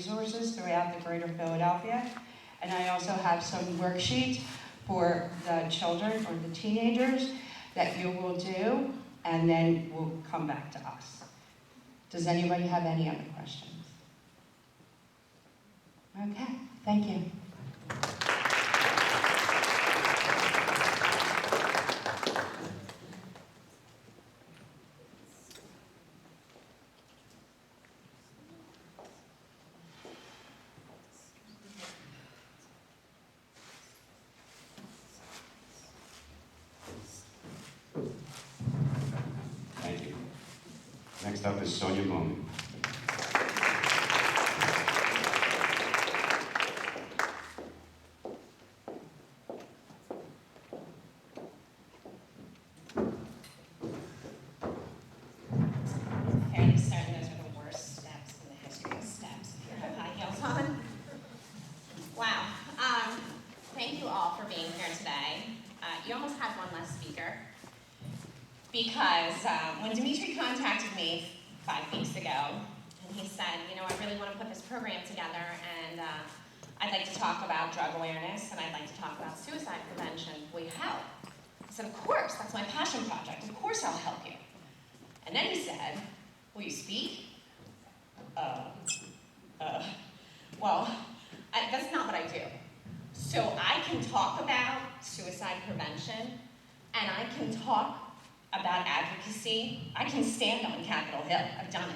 resources throughout the greater Philadelphia. And I also have some worksheets for the children or the teenagers that you will do, and then we'll come back to us. Does anybody have any other questions? Okay, thank you. Thank you. Next up is Sonia Bowman. Fairly certain those are the worst steps in the history of steps if you have high heels on. Wow. Thank you all for being here today. You almost had one less speaker because when Dimitri contacted me 5 weeks ago, and he said, you know, I really want to put this program together, and I'd like to talk about drug awareness, and I'd like to talk about suicide prevention. Will you help? I said, of course, that's my passion project. Of course I'll help you. And then he said, will you speak? That's not what I do. So I can talk about suicide prevention, and I can talk about advocacy. I can stand on Capitol Hill. I've done it.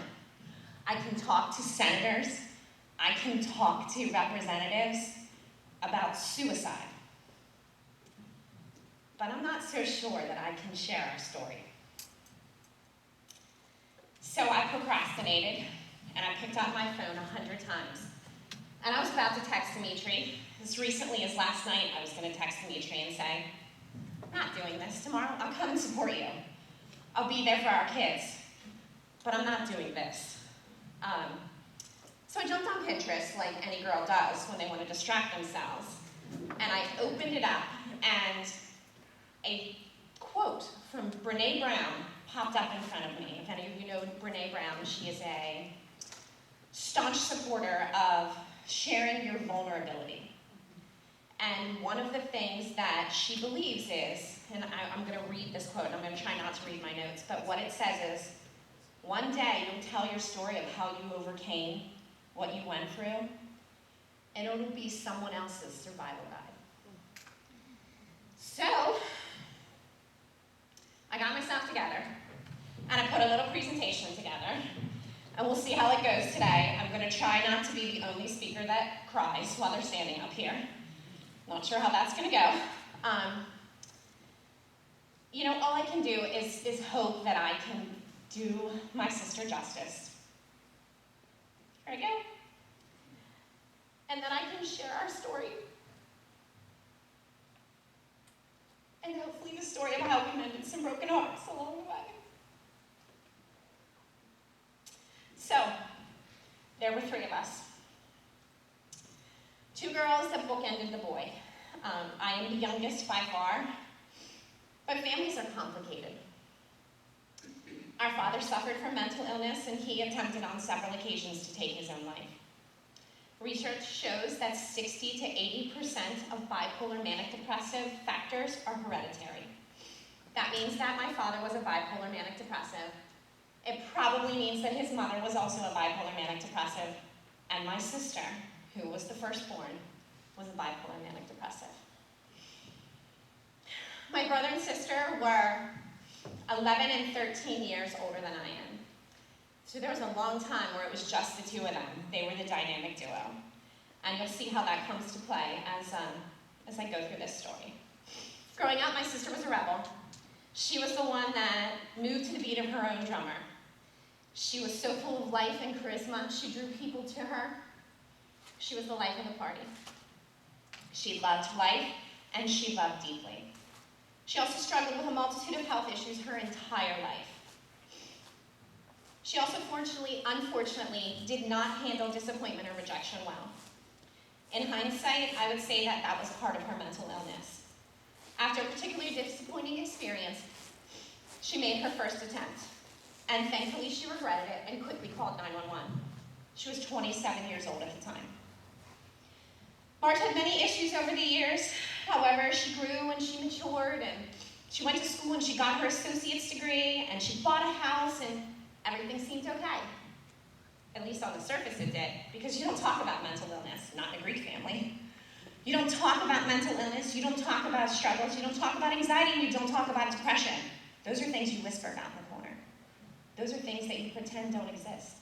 I can talk to senators. I can talk to representatives about suicide. But I'm not so sure that I can share our story. So I procrastinated, and I picked up my phone 100 times. And I was about to text Dimitri. As recently as last night, I was going to text Dimitri and say, I'm not doing this tomorrow. I'll come and support you. I'll be there for our kids. But I'm not doing this. So I jumped on Pinterest, like any girl does when they want to distract themselves. And I opened it up, and a quote from Brene Brown popped up in front of me. If any of you know Brene Brown, she is a staunch supporter of sharing your vulnerability. And one of the things that she believes is, and I'm going to read this quote, and I'm going to try not to read my notes, but what it says is, one day you'll tell your story of how you overcame what you went through, and it'll be someone else's survival guide. So, I got myself together, and I put a little presentation together, and we'll see how it goes today. I'm going to try not to be the only speaker that cries while they're standing up here. Not sure how that's going to go. You know, all I can do is hope that I can do my sister justice. Here I go. And that I can share our story. And hopefully the story of how we mended some broken hearts along the way. So, there were 3 of us. 2 girls that bookended the boy. I am the youngest by far, but families are complicated. Our father suffered from mental illness, and he attempted on several occasions to take his own life. Research shows that 60 to 80% of bipolar manic depressive factors are hereditary. That means that my father was a bipolar manic depressive. It probably means that his mother was also a bipolar manic depressive, and my sister, who was the firstborn, was a bipolar manic depressive. My brother and sister were 11 and 13 years older than I am. So there was a long time where it was just the 2 of them. They were the dynamic duo. And you'll see how that comes to play as I go through this story. Growing up, my sister was a rebel. She was the one that moved to the beat of her own drummer. She was so full of life and charisma, she drew people to her. She was the life of the party. She loved life, and she loved deeply. She also struggled with a multitude of health issues her entire life. She also unfortunately, did not handle disappointment or rejection well. In hindsight, I would say that that was part of her mental illness. After a particularly disappointing experience, she made her first attempt, and thankfully she regretted it and quickly called 911. She was 27 years old at the time. Marge had many issues over the years. However, she grew and she matured, and she went to school and she got her associate's degree, and she bought a house, and everything seemed okay. At least on the surface it did, because you don't talk about mental illness, not in a Greek family. You don't talk about mental illness, you don't talk about struggles, you don't talk about anxiety, and you don't talk about depression. Those are things you whisper about in the corner. Those are things that you pretend don't exist.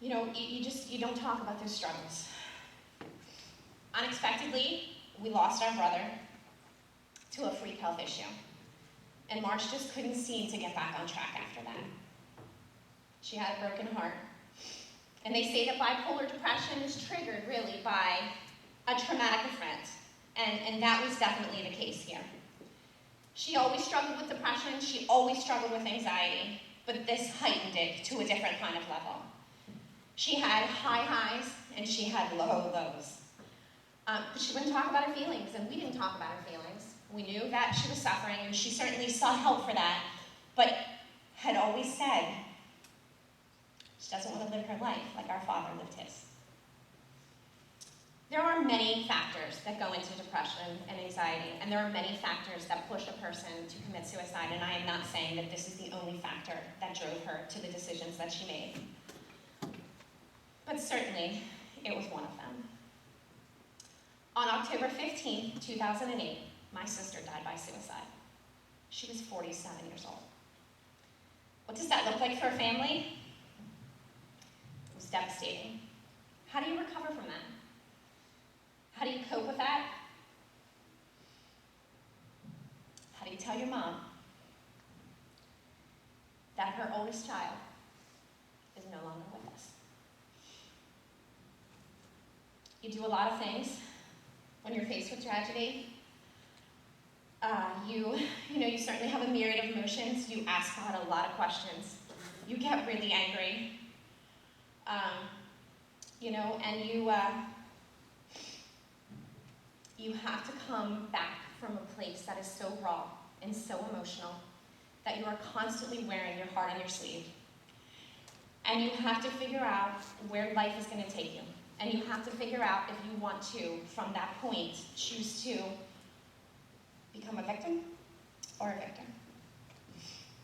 You know, you don't talk about those struggles. Unexpectedly, we lost our brother to a freak health issue. And Marge just couldn't seem to get back on track after that. She had a broken heart. And they say that bipolar depression is triggered really by a traumatic event. And that was definitely the case here. She always struggled with depression, she always struggled with anxiety, but this heightened it to a different kind of level. She had high highs and she had low lows. But she wouldn't talk about her feelings, and we didn't talk about her feelings. We knew that she was suffering, and she certainly sought help for that, but had always said she doesn't want to live her life like our father lived his. There are many factors that go into depression and anxiety, and there are many factors that push a person to commit suicide, and I am not saying that this is the only factor that drove her to the decisions that she made. But certainly, it was one of them. On October 15, 2008, my sister died by suicide. She was 47 years old. What does that look like for a family? It was devastating. How do you recover from that? How do you cope with that? How do you tell your mom that her oldest child is no longer with us? You do a lot of things when you're faced with tragedy. You certainly have a myriad of emotions. You ask God a lot of questions. You get really angry. And you have to come back from a place that is so raw and so emotional that you are constantly wearing your heart on your sleeve. And you have to figure out where life is going to take you. And you have to figure out if you want to, from that point, choose to become a victim or a victor.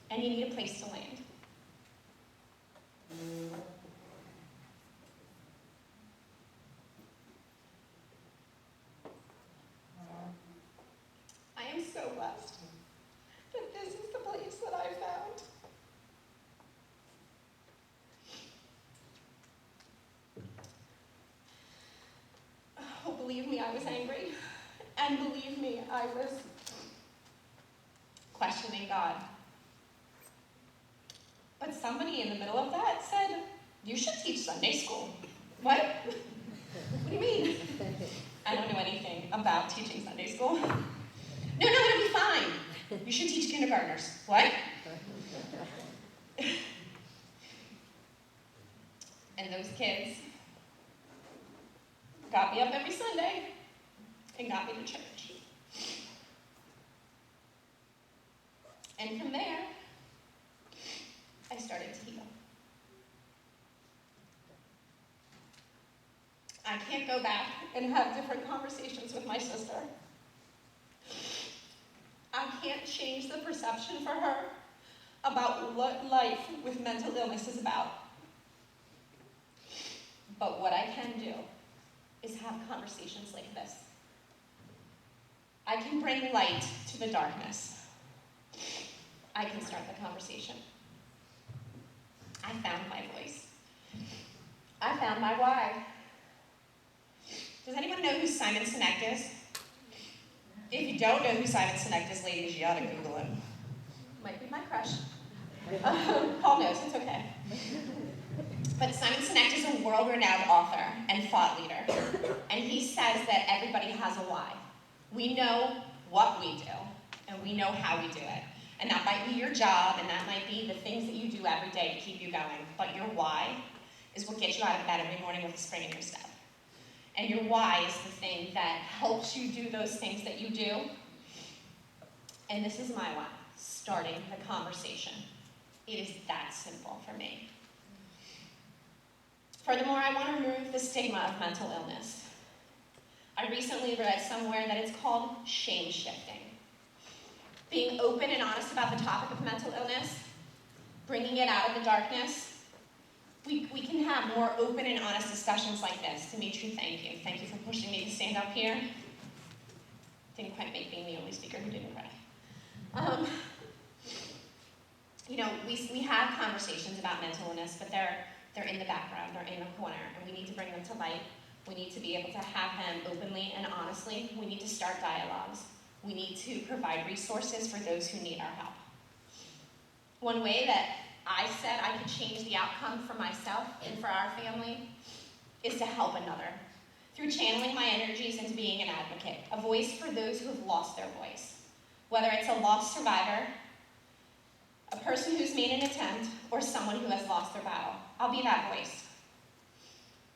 And you need a place to land. I am so blessed that this is the place that I found. Oh, believe me, I was angry. And believe me, I was questioning God. But somebody in the middle of that said, you should teach Sunday school. What? What do you mean? I don't know anything about teaching Sunday school. No, it'll be fine. You should teach kindergartners. What? And those kids got me up every Sunday and got me to church. And from there, I started to heal. I can't go back and have different conversations with my sister. I can't change the perception for her about what life with mental illness is about. But what I can do is have conversations like this. I can bring light to the darkness. I can start the conversation. I found my voice. I found my why. Does anyone know who Simon Sinek is? If you don't know who Simon Sinek is, ladies, you ought to Google him. Might be my crush. Paul knows, it's okay. But Simon Sinek is a world-renowned author and thought leader. And he says that everybody has a why. We know what we do, and we know how we do it. And that might be your job, and that might be the things that you do every day to keep you going. But your why is what gets you out of bed every morning with a spring in your step. And your why is the thing that helps you do those things that you do. And this is my why, starting the conversation. It is that simple for me. Furthermore, I want to remove the stigma of mental illness. I recently read somewhere that it's called shame shifting. Being open and honest about the topic of mental illness, bringing it out of the darkness. We can have more open and honest discussions like this. Dimitri, thank you. Thank you for pushing me to stand up here. Didn't quite make me the only speaker who didn't cry. We have conversations about mental illness, but they're in the background, they're in the corner, and we need to bring them to light. We need to be able to have them openly and honestly. We need to start dialogues. We need to provide resources for those who need our help. One way that I said I could change the outcome for myself and for our family is to help another, through channeling my energies into being an advocate, a voice for those who have lost their voice. Whether it's a lost survivor, a person who's made an attempt, or someone who has lost their battle, I'll be that voice.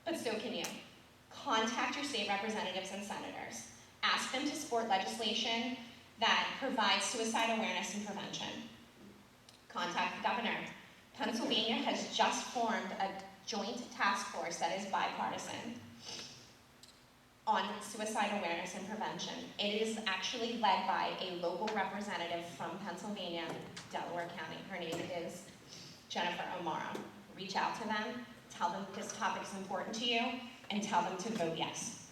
But so can you. Contact your state representatives and senators. Ask them to support legislation that provides suicide awareness and prevention. Contact the governor. Pennsylvania has just formed a joint task force that is bipartisan on suicide awareness and prevention. It is actually led by a local representative from Pennsylvania, Delaware County. Her name is Jennifer O'Mara. Reach out to them, tell them this topic is important to you, and tell them to vote yes.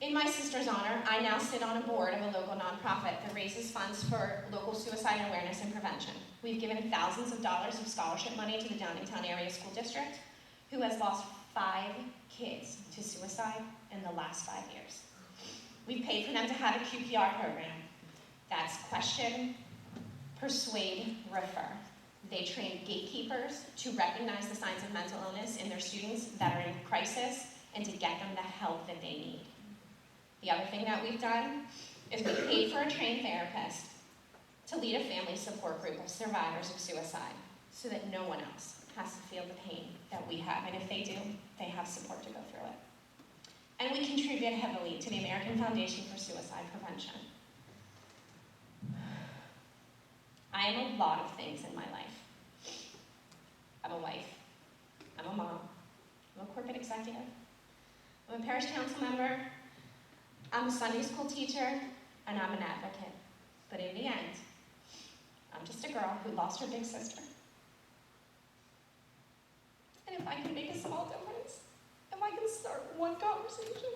In my sister's honor, I now sit on a board of a local nonprofit that raises funds for local suicide awareness and prevention. We've given thousands of dollars of scholarship money to the Downingtown Area School District, who has lost 5 kids to suicide in the last 5 years. We've paid for them to have a QPR program. That's question, persuade, refer. They train gatekeepers to recognize the signs of mental illness in their students that are in crisis and to get them the help that they need. The other thing that we've done is we paid for a trained therapist to lead a family support group of survivors of suicide so that no one else has to feel the pain that we have. And if they do, they have support to go through it. And we contribute heavily to the American Foundation for Suicide Prevention. I am a lot of things in my life. I'm a wife. I'm a mom. I'm a corporate executive. I'm a parish council member. I'm a Sunday school teacher, and I'm an advocate. But in the end, I'm just a girl who lost her big sister. And if I can make a small difference, if I can start one conversation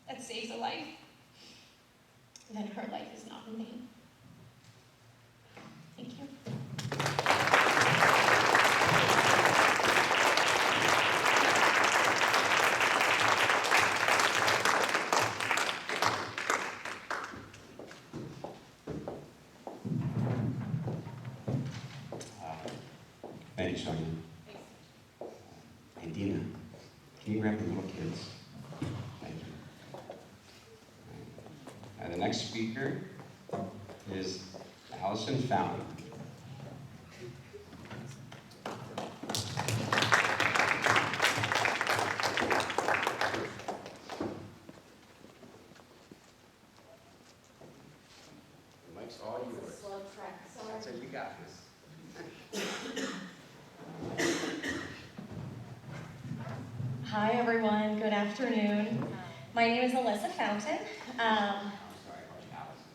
that saves a life, then her life is not in vain. Thank you. Thank you, Sonia. And Dina, can you grab the little kids? Thank you. And the next speaker is Allison Fountain. The mic's all yours. Slow track. That's it, you got this. Hi, everyone. Good afternoon. My name is Alyssa Fountain.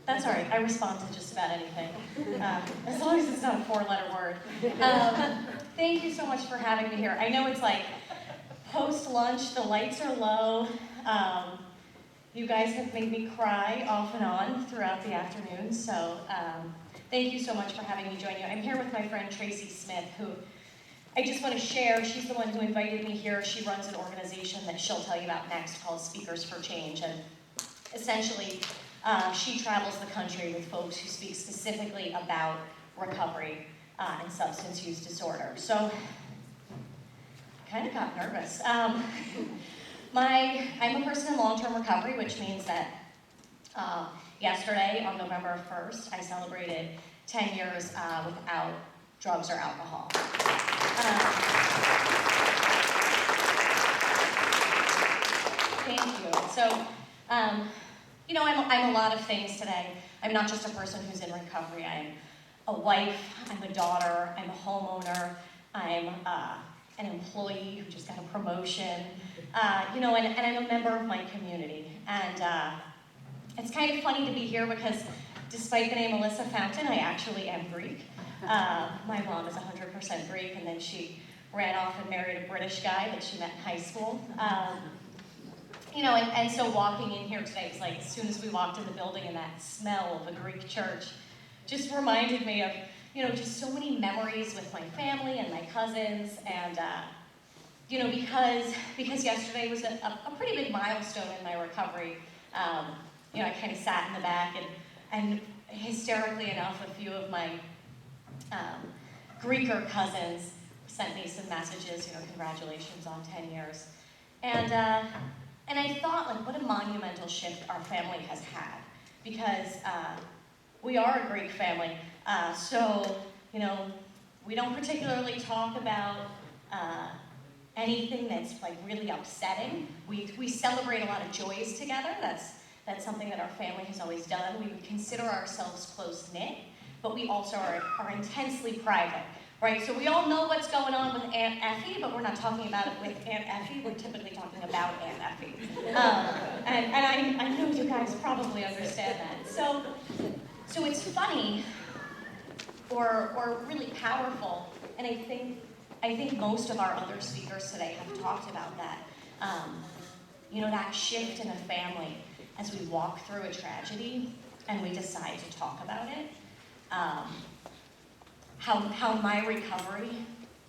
That's all right. I respond to just about anything, as long as it's not a 4-letter word. Thank you so much for having me here. I know it's like post-lunch, the lights are low. You guys have made me cry off and on throughout the afternoon, so thank you so much for having me join you. I'm here with my friend Tracy Smith, who I just want to share. She's the one who invited me here. She runs an organization that she'll tell you about next called Speakers for Change. And essentially, she travels the country with folks who speak specifically about recovery and substance use disorder. So I kind of got nervous. I'm a person in long-term recovery, which means that yesterday, on November 1st, I celebrated 10 years without drugs or alcohol. Thank you. So, I'm a lot of things today. I'm not just a person who's in recovery. I'm a wife, I'm a daughter, I'm a homeowner, I'm an employee who just got a promotion, you know, and I'm a member of my community. And it's kind of funny to be here because despite the name Alyssa Fountain, I actually am Greek. My mom is 100% Greek, and then she ran off and married a British guy that she met in high school. You know, and so walking in here today, it's like as soon as we walked in the building and that smell of a Greek church just reminded me of, you know, just so many memories with my family and my cousins. And, you know, because yesterday was a pretty big milestone in my recovery, you know, I kind of sat in the back and hysterically enough, a few of my Greeker cousins sent me some messages, you know, congratulations on 10 years. And I thought, like, what a monumental shift our family has had, because we are a Greek family. So, you know, we don't particularly talk about anything that's like really upsetting. We celebrate a lot of joys together. That's something that our family has always done. We would consider ourselves close-knit, but we also are intensely private, right? So we all know what's going on with Aunt Effie, but we're not talking about it with Aunt Effie. We're typically talking about Aunt Effie. And I know you guys probably understand that. So it's funny, or really powerful, and I think most of our other speakers today have talked about that. You know, that shift in a family as we walk through a tragedy and we decide to talk about it. How my recovery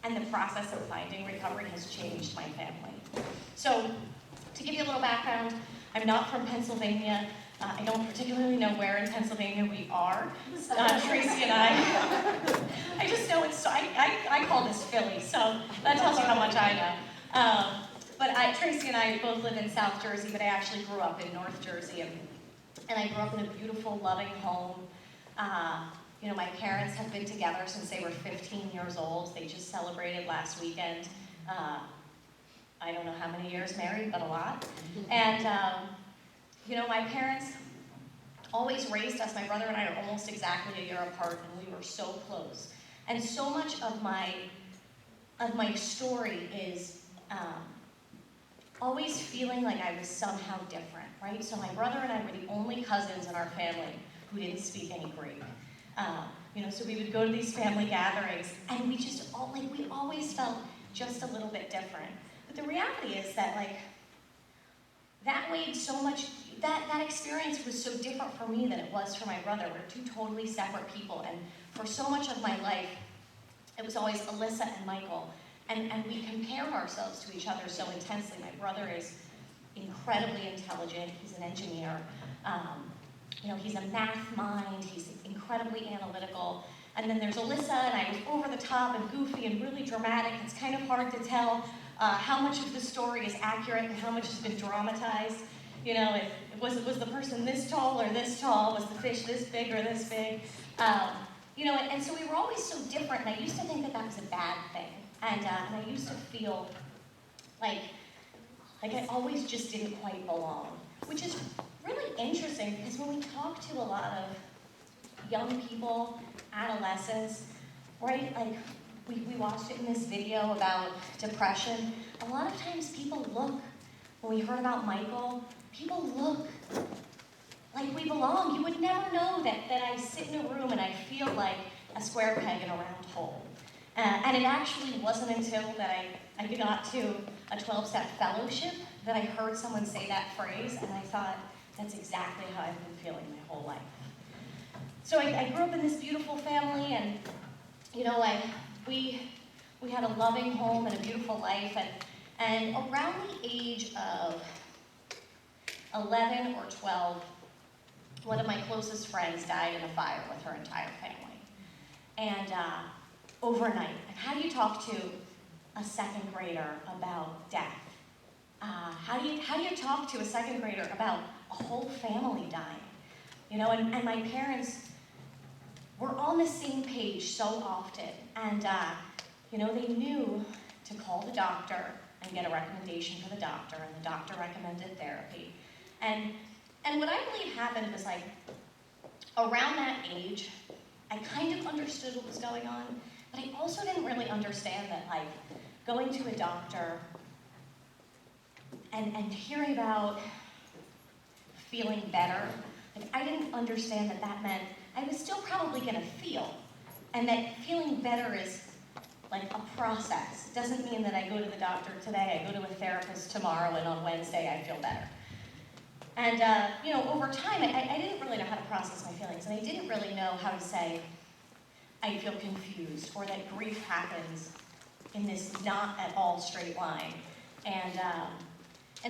and the process of finding recovery has changed my family. So, to give you a little background, I'm not from Pennsylvania. I don't particularly know where in Pennsylvania we are. Tracy and I just know it's, I call this Philly, so that tells you how much I know. But Tracy and I both live in South Jersey, but I actually grew up in North Jersey, and I grew up in a beautiful, loving home. You know, my parents have been together since they were 15 years old. They just celebrated last weekend. I don't know how many years married, but a lot. And, you know, my parents always raised us. My brother and I are almost exactly a year apart, and we were so close. And so much of my story is always feeling like I was somehow different, right? So my brother and I were the only cousins in our family who didn't speak any Greek. You know, so we would go to these family gatherings, and we always felt just a little bit different. But the reality is that, like, that weighed so much, that experience was so different for me than it was for my brother. We're two totally separate people, and for so much of my life, it was always Alyssa and Michael. And we compare ourselves to each other so intensely. My brother is incredibly intelligent. He's an engineer. You know, he's a math mind. He's incredibly analytical. And then there's Alyssa, and I was over the top and goofy and really dramatic. It's kind of hard to tell how much of the story is accurate and how much has been dramatized. You know, was the person this tall or this tall? Was the fish this big or this big? You know, and so we were always so different, and I used to think that was a bad thing. And I used to feel like I always just didn't quite belong, which is really interesting because when we talk to a lot of young people, adolescents, right, like we watched it in this video about depression, a lot of times people look, when we heard about Michael, people look like we belong. You would never know that I sit in a room and I feel like a square peg in a round hole. And it actually wasn't until that I got to a 12-step fellowship that I heard someone say that phrase, and I thought, that's exactly how I've been feeling my whole life. So I grew up in this beautiful family, and you know, we had a loving home and a beautiful life, and around the age of 11 or 12, one of my closest friends died in a fire with her entire family. And overnight. And how do you talk to a second grader about death? How do you talk to a second grader about a whole family dying? You know, and my parents were on the same page so often. And, you know, they knew to call the doctor and get a recommendation for the doctor, and the doctor recommended therapy. And what I believe happened was, like, around that age, I kind of understood what was going on, but I also didn't really understand that, like, going to a doctor and hearing about feeling better, like, I didn't understand that that meant I was still probably gonna feel, and that feeling better is like a process. It doesn't mean that I go to the doctor today, I go to a therapist tomorrow, and on Wednesday I feel better. And over time, I didn't really know how to process my feelings, and I didn't really know how to say, I feel confused, or that grief happens in this not at all straight line. And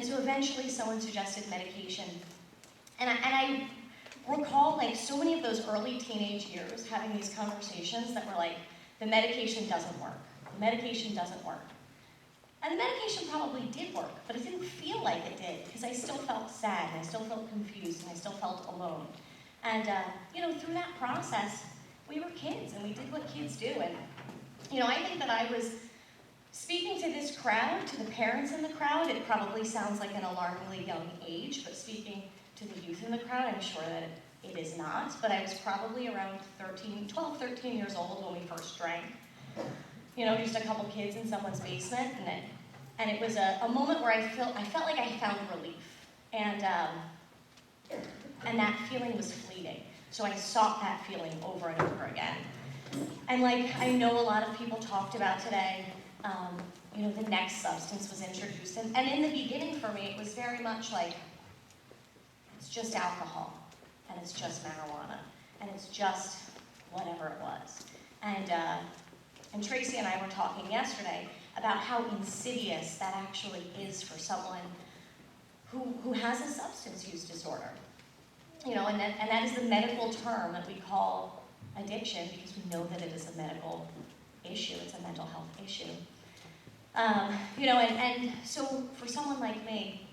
so eventually someone suggested medication. And I recall, like, so many of those early teenage years having these conversations that were like, the medication doesn't work. The medication doesn't work. And the medication probably did work, but it didn't feel like it did, because I still felt sad, and I still felt confused, and I still felt alone. And, through that process, we were kids, and we did what kids do. And, I think that I was speaking to this crowd, to the parents in the crowd. It probably sounds like an alarmingly young age, but speaking to the youth in the crowd, I'm sure that it is not. But I was probably around 12, 13 years old when we first drank. Just a couple kids in someone's basement, and it was a moment where I felt like I found relief, and that feeling was fleeting. So I sought that feeling over and over again. And like I know a lot of people talked about today, the next substance was introduced, and in the beginning for me it was very much like, it's just alcohol, and it's just marijuana, and it's just whatever it was. And Tracy and I were talking yesterday about how insidious that actually is for someone who has a substance use disorder. And that is the medical term that we call addiction, because we know that it is a medical issue, it's a mental health issue. And so for someone like me,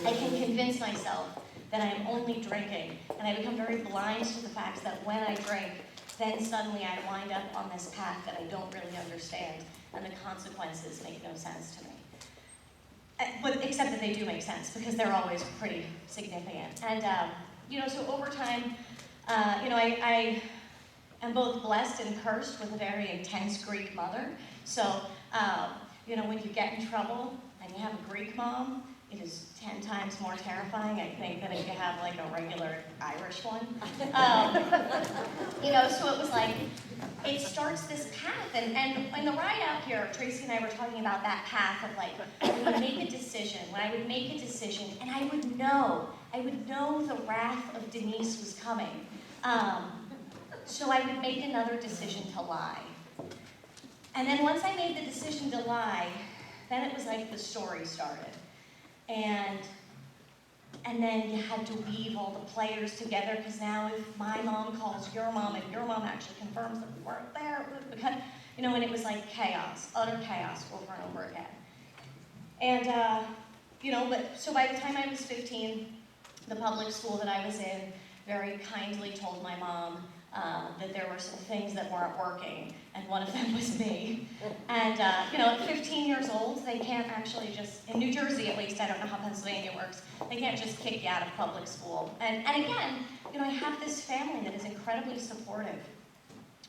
I can convince myself that I am only drinking, and I become very blind to the fact that when I drink, then suddenly I wind up on this path that I don't really understand, and the consequences make no sense to me. But except that they do make sense, because they're always pretty significant. And so over time, I am both blessed and cursed with a very intense Greek mother. So, when you get in trouble and you have a Greek mom, it is 10 times more terrifying, I think, than if you have like a regular Irish one. So it was like, it starts this path, and in the ride out here, Tracy and I were talking about that path of like, when I would make a decision, and I would know the wrath of Denise was coming. So I would make another decision to lie. And then once I made the decision to lie, then it was like the story started. And then you had to weave all the players together, because now if my mom calls your mom and your mom actually confirms that we weren't there, because, and it was like chaos, utter chaos over and over again. And, but so by the time I was 15, the public school that I was in very kindly told my mom that there were some things that weren't working, and one of them was me. And, at 15 years old, they can't actually just, in New Jersey at least, I don't know how Pennsylvania works, they can't just kick you out of public school. And again, I have this family that is incredibly supportive,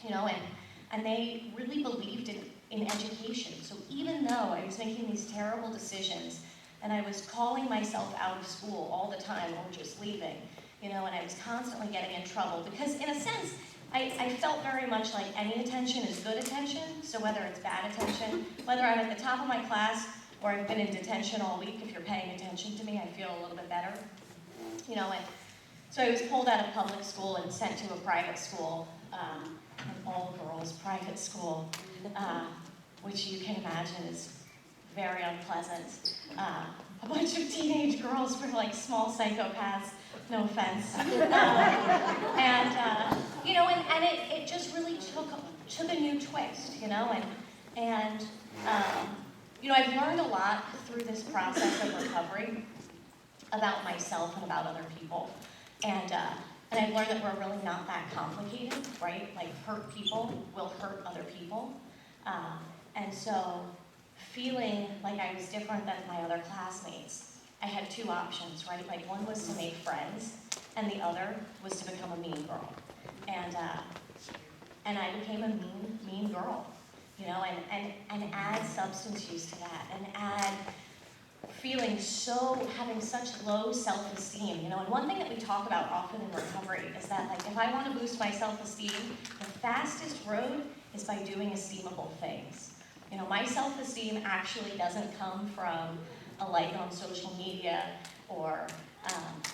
and they really believed in education. So even though I was making these terrible decisions, and I was calling myself out of school all the time, or just leaving, and I was constantly getting in trouble, because in a sense, I felt very much like any attention is good attention. So whether it's bad attention, whether I'm at the top of my class or I've been in detention all week, if you're paying attention to me, I feel a little bit better. And so I was pulled out of public school and sent to a private school, an all-girls private school, which you can imagine is very unpleasant. A bunch of teenage girls were like small psychopaths, no offense. And it just really took a new twist, I've learned a lot through this process of recovery about myself and about other people. And I've learned that we're really not that complicated, right? Like, hurt people will hurt other people. And so feeling like I was different than my other classmates, I had two options, right? Like, one was to make friends, and the other was to become a mean girl. And and I became a mean girl, you know, and add substance use to that, and add having such low self-esteem, you know, and one thing that we talk about often in recovery is that, like, if I want to boost my self-esteem, the fastest road is by doing esteemable things. You know, my self-esteem actually doesn't come from a like on social media or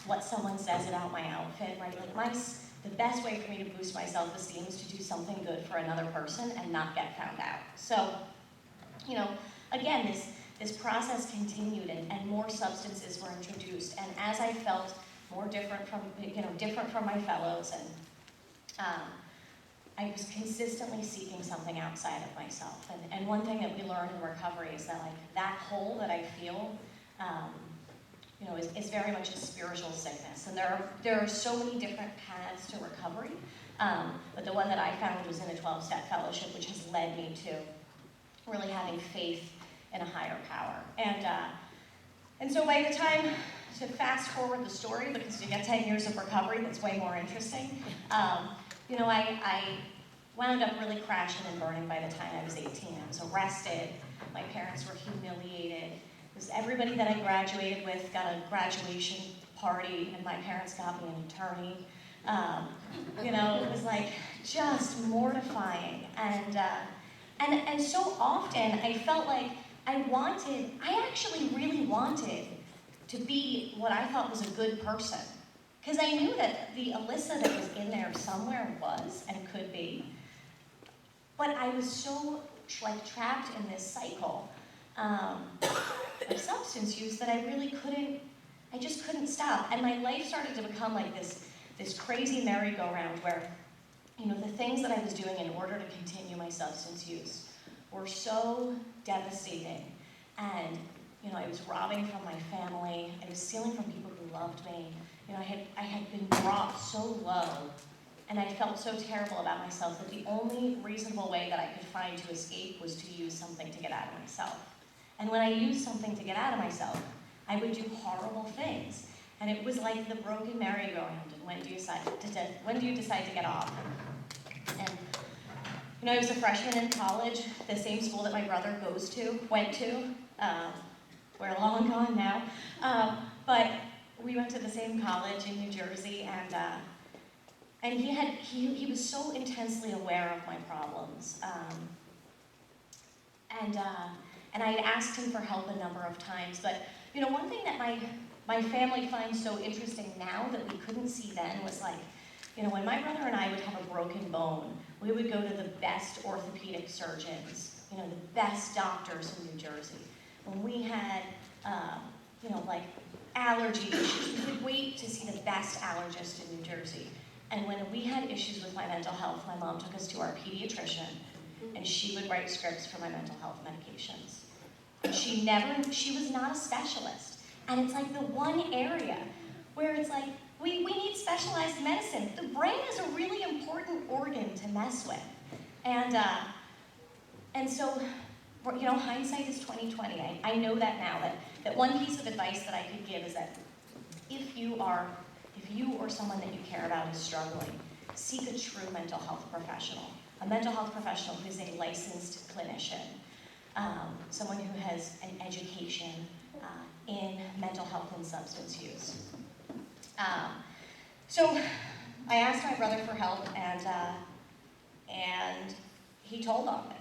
what someone says about my outfit, right? Like, the best way for me to boost my self-esteem is to do something good for another person and not get found out. So, you know, again, this process continued, and more substances were introduced. And as I felt more different from my fellows, and I was consistently seeking something outside of myself. And one thing that we learned in recovery is that, like, that hole that I feel, you know, is very much a spiritual sickness. And there are so many different paths to recovery, but the one that I found was in a 12-step fellowship, which has led me to really having faith in a higher power. And so by the time, to fast forward the story, because you get 10 years of recovery, that's way more interesting, you know, I wound up really crashing and burning by the time I was 18. I was arrested, my parents were humiliated. Everybody that I graduated with got a graduation party, and my parents got me an attorney. You know, it was like just mortifying. And so often I felt like I actually really wanted to be what I thought was a good person. Because I knew that the Alyssa that was in there somewhere was and could be. But I was so trapped in this cycle of substance use that I just couldn't stop. And my life started to become like this crazy merry-go-round where, you know, the things that I was doing in order to continue my substance use were so devastating. And, you know, I was robbing from my family, I was stealing from people who loved me. You know, I had been brought so low, and I felt so terrible about myself that the only reasonable way that I could find to escape was to use something to get out of myself. And when I used something to get out of myself, I would do horrible things. And it was like the broken merry-go-round, and when do you decide to get off? And, you know, I was a freshman in college, the same school that my brother went to. We're long gone now. But we went to the same college in New Jersey, and he was so intensely aware of my problems. And I had asked him for help a number of times. But, you know, one thing that my family finds so interesting now that we couldn't see then was, like, you know, when my brother and I would have a broken bone, we would go to the best orthopedic surgeons, you know, the best doctors in New Jersey. When we had, you know, like, allergy issues, we would wait to see the best allergist in New Jersey. And when we had issues with my mental health, my mom took us to our pediatrician, and she would write scripts for my mental health medications. And she was not a specialist. And it's like the one area where it's like, we need specialized medicine. The brain is a really important organ to mess with. And so, you know, hindsight is 20/20. I know that now, that one piece of advice that I could give is that if you or someone that you care about is struggling, seek a true mental health professional. A mental health professional who is a licensed clinician, someone who has an education in mental health and substance use. So I asked my brother for help, and he told on me.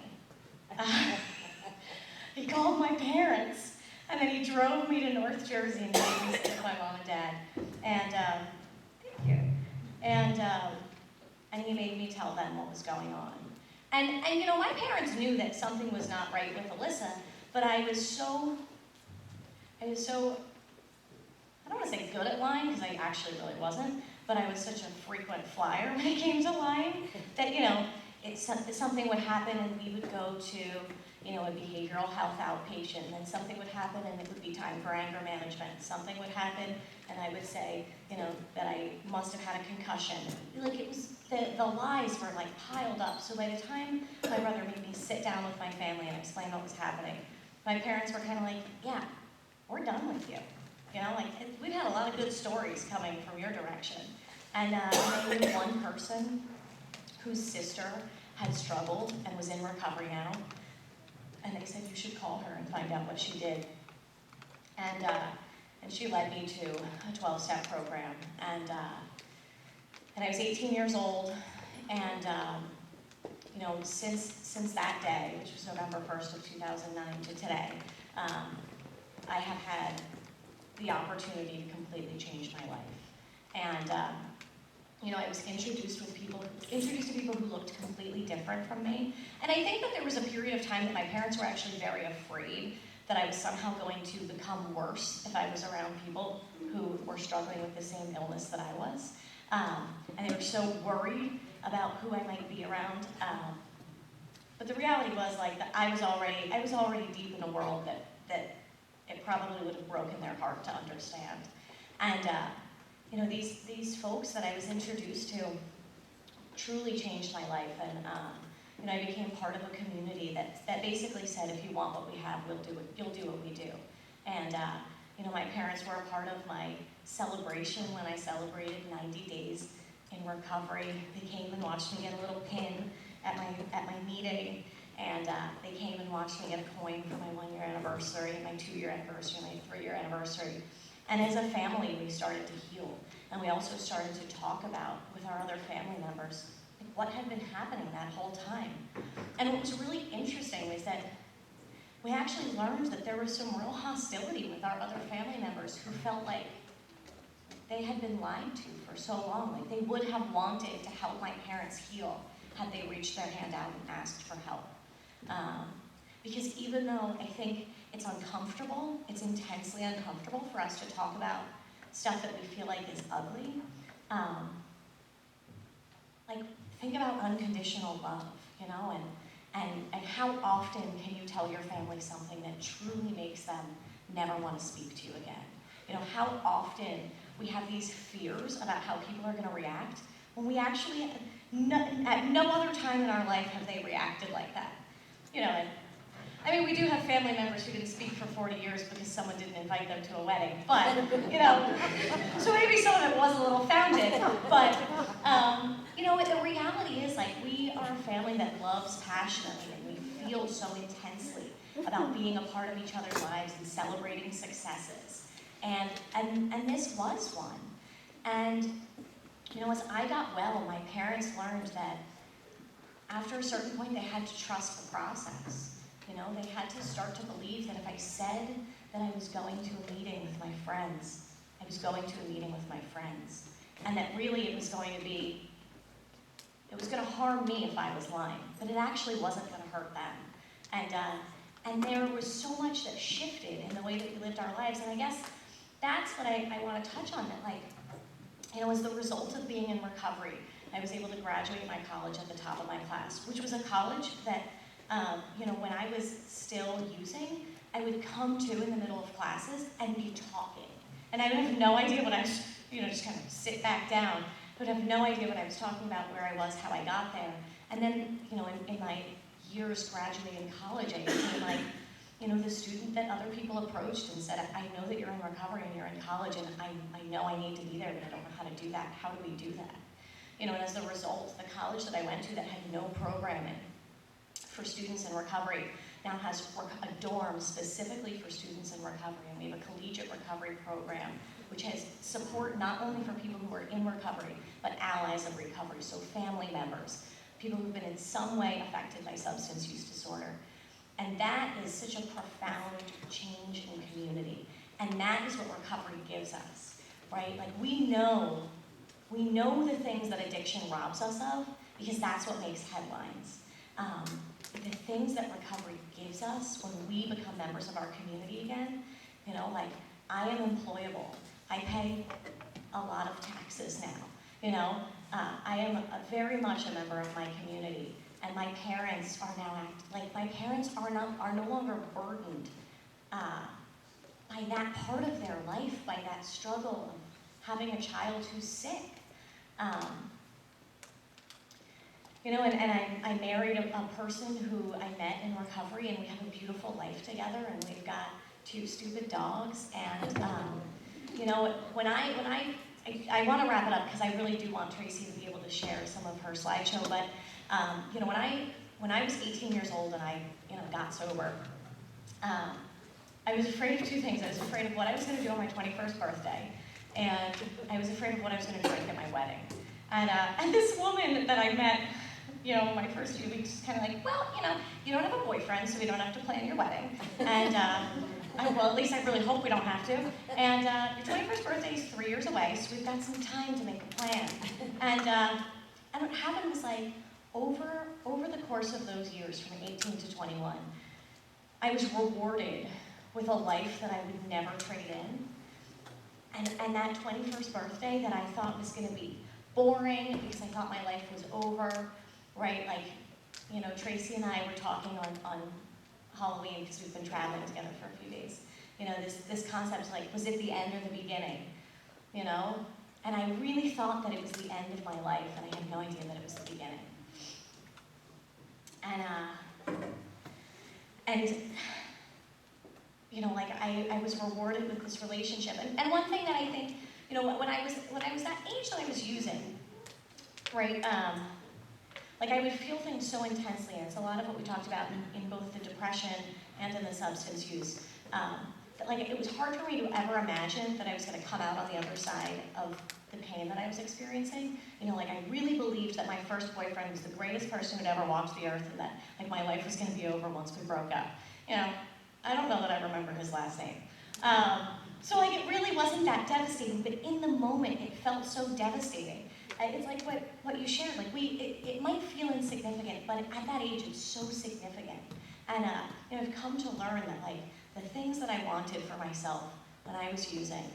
He called my parents, and then he drove me to North Jersey and babysat my mom and dad. And thank you. And he made me tell them what was going on. And you know, my parents knew that something was not right with Alyssa, but I was so, I don't want to say good at lying, because I actually really wasn't, but I was such a frequent flyer when it came to lying, that, you know, something would happen and we would go to, you know, a behavioral health outpatient, and then something would happen and it would be time for anger management. Something would happen and I would say, you know, that I must have had a concussion. Like, it was, the lies were like piled up. So by the time my brother made me sit down with my family and explain what was happening, my parents were kind of like, yeah, we're done with you. You know, like, we've had a lot of good stories coming from your direction. And I knew one person whose sister had struggled and was in recovery now. And they said, you should call her and find out what she did. And she led me to a 12-step program. And I was 18 years old, and since that day, which was November 1st of 2009 to today, I have had the opportunity to completely change my life. And I was introduced to people who looked completely different from me. And I think that there was a period of time that my parents were actually very afraid that I was somehow going to become worse if I was around people who were struggling with the same illness that I was. And they were so worried about who I might be around. But the reality was that I was already deep in a world that it probably would have broken their heart to understand. And these folks that I was introduced to truly changed my life. And I became part of a community that basically said, if you want what we have, you'll do what we do. And my parents were a part of my celebration when I celebrated 90 days in recovery. They came and watched me get a little pin at my meeting, and they came and watched me get a coin for my 1-year anniversary, my 2-year anniversary, my 3-year anniversary. And as a family, we started to heal, and we also started to talk about, with our other family members, what had been happening that whole time. And what was really interesting was that we actually learned that there was some real hostility with our other family members who felt like they had been lied to for so long. Like they would have wanted to help my parents heal had they reached their hand out and asked for help. Because even though I think it's uncomfortable, it's intensely uncomfortable for us to talk about stuff that we feel like is ugly, think about unconditional love, and how often can you tell your family something that truly makes them never want to speak to you again? How often we have these fears about how people are going to react when we actually, at no other time in our life have they reacted like that. We do have family members who didn't speak for 40 years because someone didn't invite them to a wedding, but, so maybe some of it was a little founded, but, the reality is, we are a family that loves passionately, and we feel so intensely about being a part of each other's lives and celebrating successes, and this was one. And, as I got well, my parents learned that after a certain point, they had to trust the process. They had to start to believe that if I said that I was going to a meeting with my friends, I was going to a meeting with my friends. And that really it was going to harm me if I was lying, but it actually wasn't going to hurt them. And there was so much that shifted in the way that we lived our lives. And I guess that's what I want to touch on, that as the result of being in recovery, I was able to graduate my college at the top of my class, which was a college that when I was still using, I would come to in the middle of classes and be talking. And I would have no idea what I was, just kind of sit back down. I would have no idea what I was talking about, where I was, how I got there. And then, in my years graduating college, I became the student that other people approached and said, I know that you're in recovery and you're in college, and I know I need to be there, but I don't know how to do that. How do we do that? And as a result, the college that I went to that had no programming for students in recovery now has a dorm specifically for students in recovery, and we have a collegiate recovery program which has support not only for people who are in recovery, but allies of recovery, so family members, people who've been in some way affected by substance use disorder. And that is such a profound change in community, and that is what recovery gives us, right? We know the things that addiction robs us of, because that's what makes headlines. The things that recovery gives us when we become members of our community again, I am employable. I pay a lot of taxes now, I am very much a member of my community, and my parents are now my parents are no longer burdened by that part of their life, by that struggle of having a child who's sick. I married a person who I met in recovery, and we have a beautiful life together, and we've got 2 stupid dogs. And when I want to wrap it up because I really do want Tracy to be able to share some of her slideshow, but When I was 18 years old and I got sober, I was afraid of two things. I was afraid of what I was going to do on my 21st birthday, and I was afraid of what I was going to drink at my wedding. And this woman that I met, my first few weeks, kind of like, well, you don't have a boyfriend, so we don't have to plan your wedding. And well, at least I really hope we don't have to. And your 21st birthday is 3 years away, so we've got some time to make a plan. And what happened was like, over the course of those years, from 18 to 21, I was rewarded with a life that I would never trade in. And that 21st birthday that I thought was going to be boring because I thought my life was over, right? Like, Tracy and I were talking on Halloween because we've been traveling together for a few days. This concept, like, was it the end or the beginning? And I really thought that it was the end of my life, and I had no idea that it was the beginning. I was rewarded with this relationship. And one thing that I think, when I was that age that I was using, right, like I would feel things so intensely, and it's a lot of what we talked about in both the depression and in the substance use. That like it was hard for me to ever imagine that I was going to come out on the other side of the pain that I was experiencing. Like I really believed that my first boyfriend was the greatest person who'd ever walked the earth, and that like my life was going to be over once we broke up. I don't know that I remember his last name. So like it really wasn't that devastating, but in the moment it felt so devastating. It's like what you shared, like it might feel insignificant, but at that age it's so significant. And I've come to learn that like the things that I wanted for myself when I was using,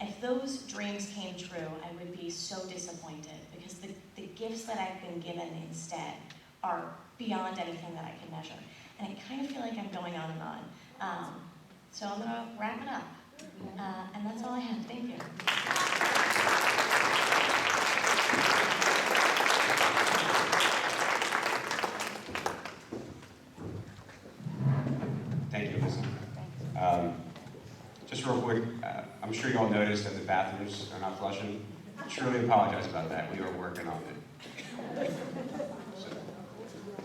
if those dreams came true, I would be so disappointed because the gifts that I've been given instead are beyond anything that I can measure. And I kind of feel like I'm going on and on. So I'm going to wrap it up. And that's all I have. Thank you. Thank you, Lisa. Just real quick, I'm sure you all noticed that the bathrooms are not flushing. I truly apologize about that. We are working on it. So,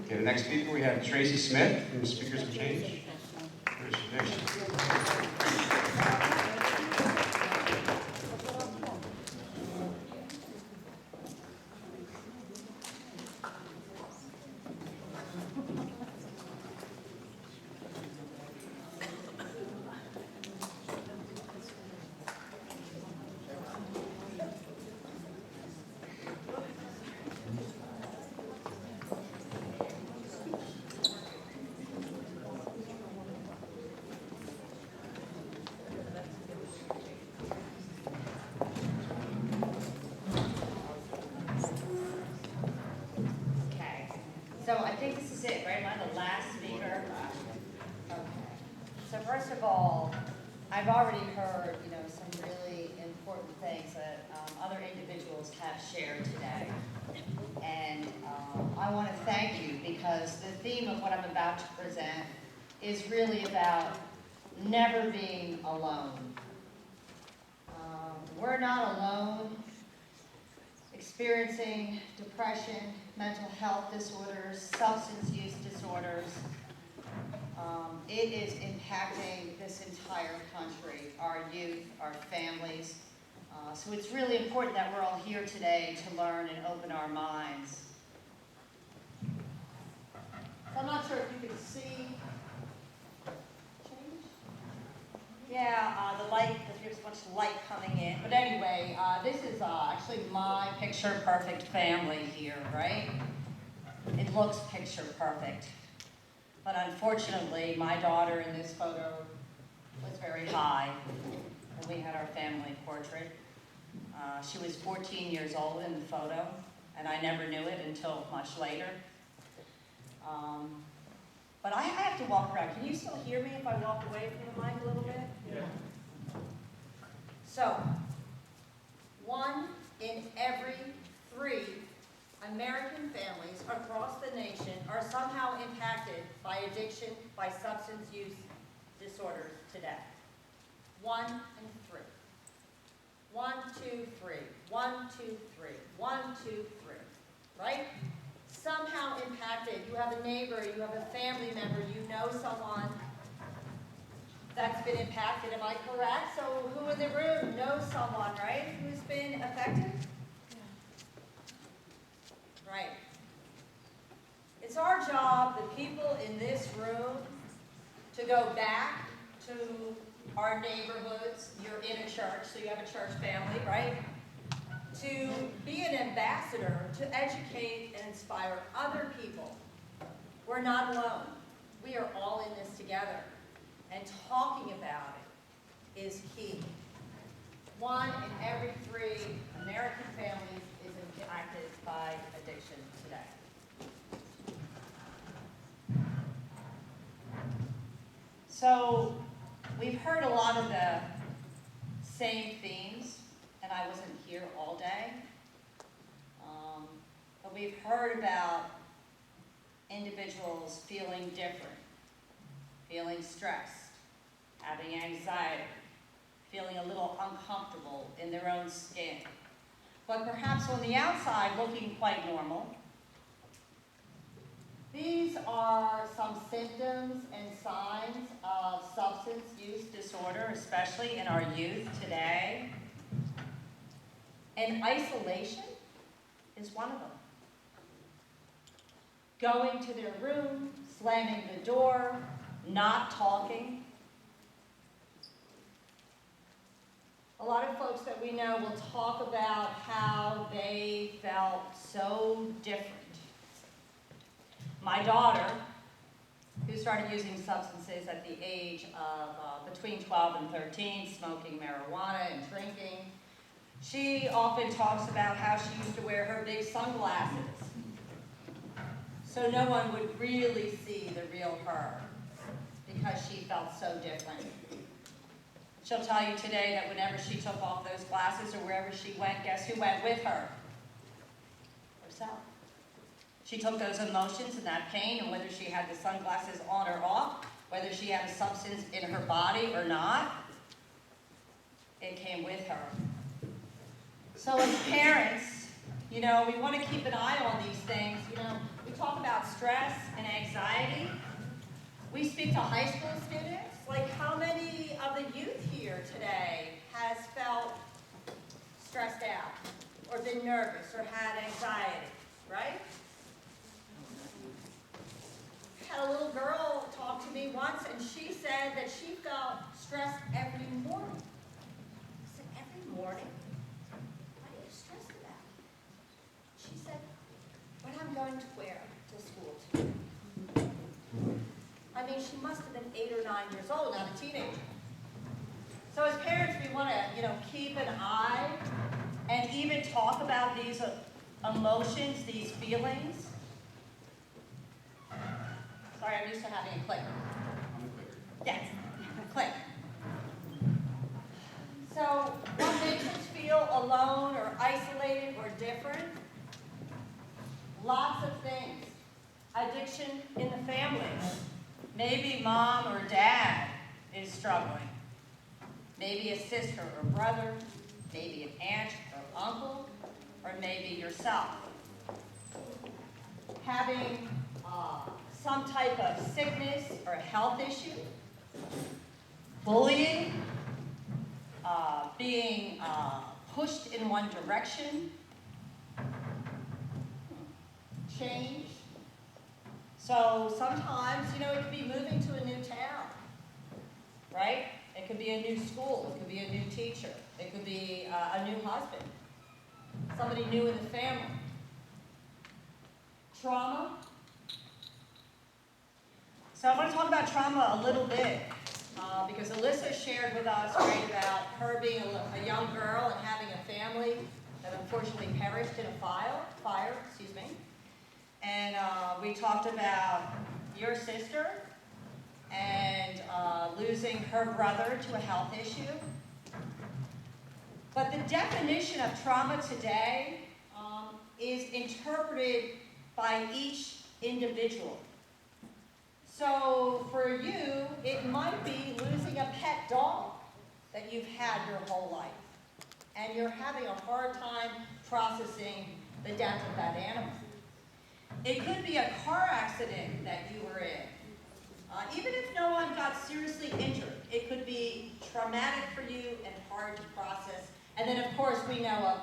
okay, the next speaker, we have Tracy Smith from Speakers of Change. There she is. So I think this is it, right? Am I the last speaker? Okay. So first of all, I've already heard, some really important things that other individuals have shared today. And I want to thank you because the theme of what I'm about to present is really about never being alone. We're not alone experiencing depression, mental health disorders, substance use disorders. It is impacting this entire country, our youth, our families. So it's really important that we're all here today to learn and open our minds. I'm not sure if you can see. Yeah, the light, because there's so much light coming in. But anyway, this is actually my picture perfect family here, right? It looks picture perfect. But unfortunately, my daughter in this photo was very high. And we had our family portrait. She was 14 years old in the photo, and I never knew it until much later. But I have to walk around. Can you still hear me if I walk away from the mic a little bit? Yeah. So, 1 in every 3 American families across the nation are somehow impacted by addiction, by substance use disorders today. 1 in 3. 1, 2, 3. 1, 2, 3. 1, 2, 3. Right? somehow impacted. You have a neighbor, you have a family member, you know someone that's been impacted. Am I correct? So who in the room knows someone, right, who's been affected? Right. It's our job, the people in this room, to go back to our neighborhoods. You're in a church, so you have a church family, right? To be an ambassador, to educate and inspire other people. We're not alone. We are all in this together. And talking about it is key. 1 in every 3 American families is impacted by addiction today. So we've heard a lot of the same themes, and I wasn't here all day, but we've heard about individuals feeling different, feeling stressed, having anxiety, feeling a little uncomfortable in their own skin, but perhaps on the outside looking quite normal. These are some symptoms and signs of substance use disorder, especially in our youth today. And isolation is one of them. Going to their room, slamming the door, not talking. A lot of folks that we know will talk about how they felt so different. My daughter, who started using substances at the age of between 12 and 13, smoking marijuana and drinking, she often talks about how she used to wear her big sunglasses so no one would really see the real her because she felt so different. She'll tell you today that whenever she took off those glasses or wherever she went, guess who went with her? Herself. She took those emotions and that pain, and whether she had the sunglasses on or off, whether she had a substance in her body or not, it came with her. So as parents, we want to keep an eye on these things. We talk about stress and anxiety. We speak to high school students. Like, how many of the youth here today has felt stressed out or been nervous or had anxiety, right? I had a little girl talk to me once, and she said that she felt stressed every morning. I said, every morning? What are you stressed about? She said, what I'm going to wear to school today. I mean, she must have been 8 or 9 years old, not a teenager. So as parents, we want to, keep an eye and even talk about these emotions, these feelings. Sorry, I'm used to having a clicker. Yes, click. So what makes us feel alone or isolated or different? Lots of things. Addiction in the family. Maybe mom or dad is struggling. Maybe a sister or brother, maybe an aunt or uncle, or maybe yourself. Having some type of sickness or health issue, bullying, being pushed in one direction, change. So sometimes, it could be moving to a new town, right? It could be a new school, it could be a new teacher, it could be a new husband, somebody new in the family. Trauma. So I want to talk about trauma a little bit because Alyssa shared with us right about her being a young girl and having a family that unfortunately perished in a fire. And we talked about your sister and losing her brother to a health issue. But the definition of trauma today is interpreted by each individual. So for you, it might be losing a pet dog that you've had your whole life, and you're having a hard time processing the death of that animal. It could be a car accident that you were in. Even if no one got seriously injured, it could be traumatic for you and hard to process. And then of course we know of,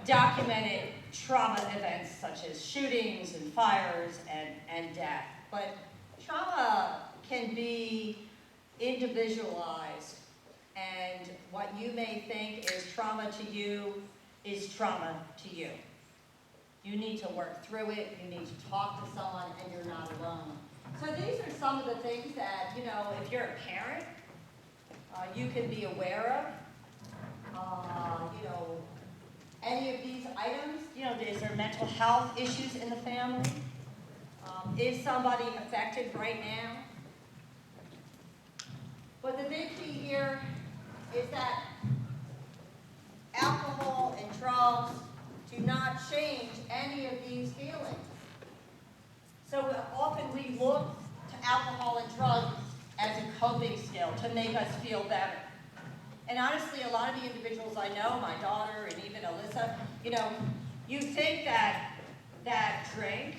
documented trauma events such as shootings and fires and death. But trauma can be individualized, and what you may think is trauma to you is trauma to you. You need to work through it, you need to talk to someone, and you're not alone. So these are some of the things that, if you're a parent, you can be aware of. Any of these items, is there mental health issues in the family? Is somebody affected right now? But the big key here is that alcohol and drugs do not change any of these feelings. So often we look to alcohol and drugs as a coping skill to make us feel better. And honestly, a lot of the individuals I know, my daughter and even Alyssa, you think that drink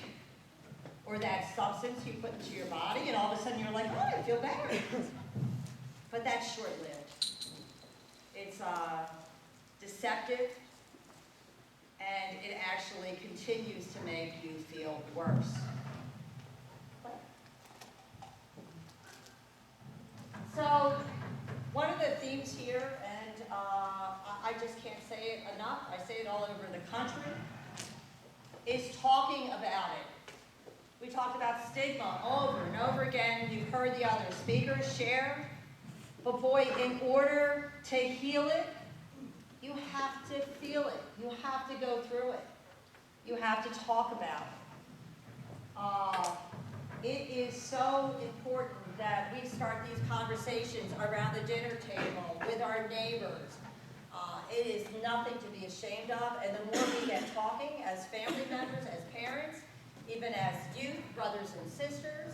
or that substance you put into your body, and all of a sudden you're like, oh, I feel better. But that's short-lived. It's deceptive, and it actually continues to make you feel worse. So, one of the themes here, and I just can't say it enough, I say it all over the country, is talking about it. We talked about stigma over and over again. You've heard the other speakers share. But boy, in order to heal it, you have to feel it. You have to go through it. You have to talk about it. It is so important that we start these conversations around the dinner table with our neighbors. It is nothing to be ashamed of, and the more we get talking as family members, as parents, even as youth, brothers and sisters,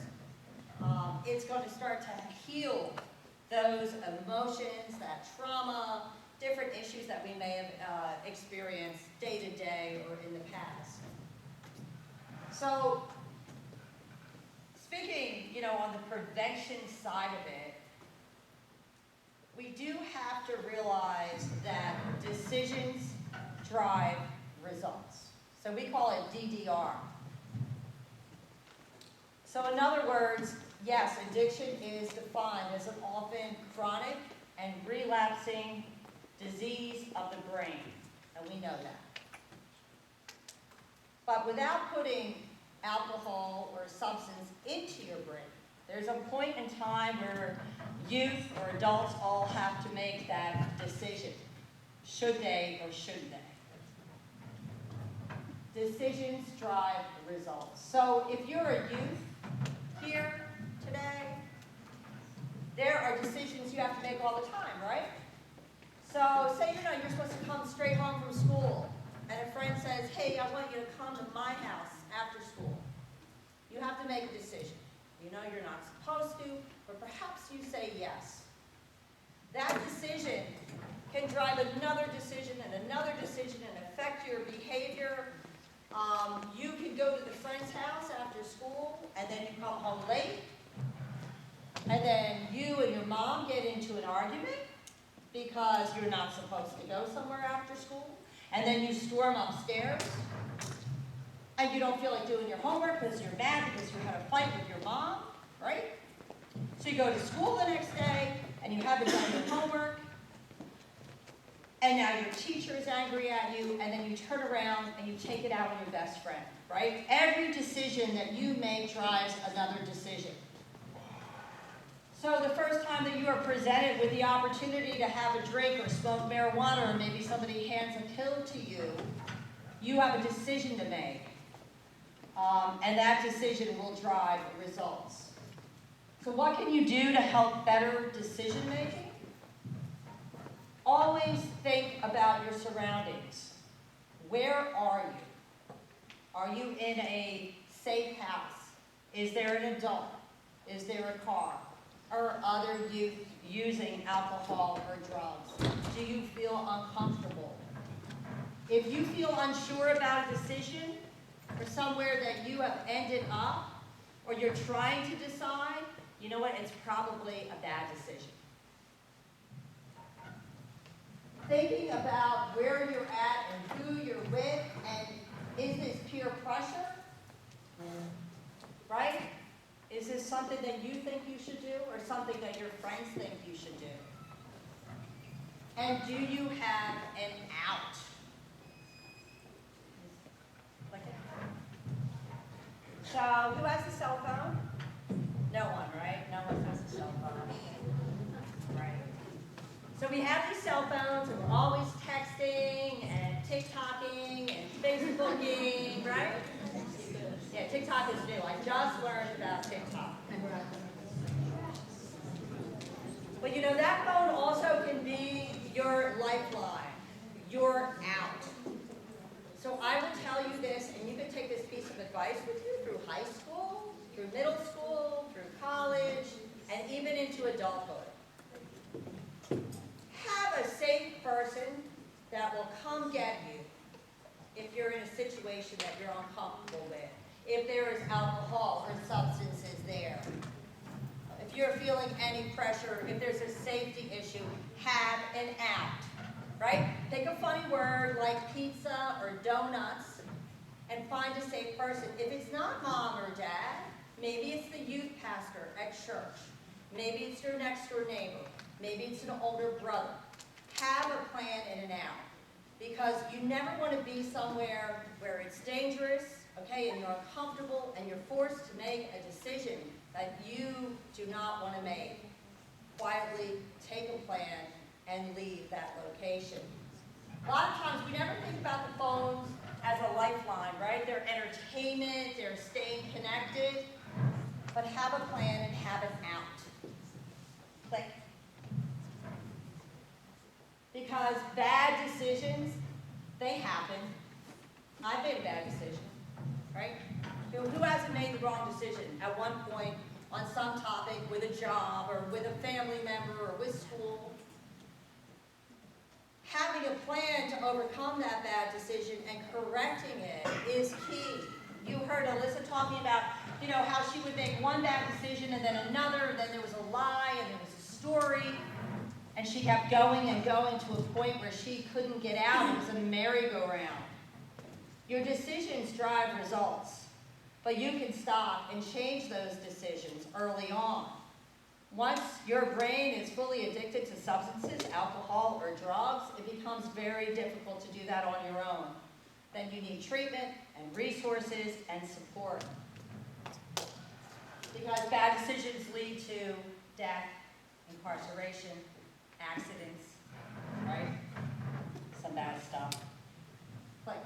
it's going to start to heal those emotions, that trauma, different issues that we may have experienced day to day or in the past. So, speaking, on the prevention side of it, we do have to realize that decisions drive results. So we call it DDR. So in other words, yes, addiction is defined as an often chronic and relapsing disease of the brain, and we know that. But without putting alcohol or substance into your brain, there's a point in time where youth or adults all have to make that decision. Should they or shouldn't they? Decisions drive results. So if you're a youth here today, there are decisions you have to make all the time, right? So say you're supposed to come straight home from school, and a friend says, hey, I want you to come to my house after school. You have to make a decision. You know you're not supposed to, but perhaps you say yes. That decision can drive another decision and affect your behavior. You can go to the friend's house after school, and then you come home late, and then you and your mom get into an argument because you're not supposed to go somewhere after school, and then you storm upstairs, and you don't feel like doing your homework because you're mad because you had a fight with your mom, right? So you go to school the next day, and you haven't done your homework, and now your teacher is angry at you, and then you turn around and you take it out on your best friend, right? Every decision that you make drives another decision. So the first time that you are presented with the opportunity to have a drink or smoke marijuana, or maybe somebody hands a pill to you, you have a decision to make. And that decision will drive results. So what can you do to help better decision making? Always think about your surroundings. Where are you? Are you in a safe house? Is there an adult? Is there a car? Are other youth using alcohol or drugs? Do you feel uncomfortable? If you feel unsure about a decision, or somewhere that you have ended up, or you're trying to decide, you know what, it's probably a bad decision. Thinking about where you're at and who you're with, and is this peer pressure? Right? Is this something that you think you should do, or something that your friends think you should do? And do you have an out? So, who has a cell phone? No one, right? No one has a cell phone. Right. So we have these cell phones, and we're always texting, and TikToking, and Facebooking, right? Yeah, TikTok is new. I just learned about TikTok. But you know, that phone also can be your lifeline, your out. So I will tell you this, and you can take this piece of advice with you through high school, through middle school, through college, and even into adulthood. Have a safe person that will come get you if you're in a situation that you're uncomfortable with, if there is alcohol or substances there. If you're feeling any pressure, if there's a safety issue, have an out, right? Pick a funny word like pizza or donuts and find a safe person. If it's not mom or dad, maybe it's the youth pastor at church. Maybe it's your next door neighbor. Maybe it's an older brother. Have a plan and an out. Because you never want to be somewhere where it's dangerous, okay, and you're uncomfortable and you're forced to make a decision that you do not want to make. Quietly take a plan and leave that location. A lot of times we never think about the phones as a lifeline, right? They're entertainment, they're staying connected, but have a plan and have it out. Click. Because bad decisions, they happen. I've made a bad decision, right? You know, who hasn't made the wrong decision at one point on some topic with a job or with a family member or with school? Having a plan to overcome that bad decision and correcting it is key. You heard Alyssa talking about, you know, how she would make one bad decision and then another, and then there was a lie and there was a story, and she kept going and going to a point where she couldn't get out. It was a merry-go-round. Your decisions drive results, but you can stop and change those decisions early on. Once your brain is fully addicted to substances, alcohol, or drugs, it becomes very difficult to do that on your own. Then you need treatment and resources and support. Because bad decisions lead to death, incarceration, accidents, right? Some bad stuff. Like,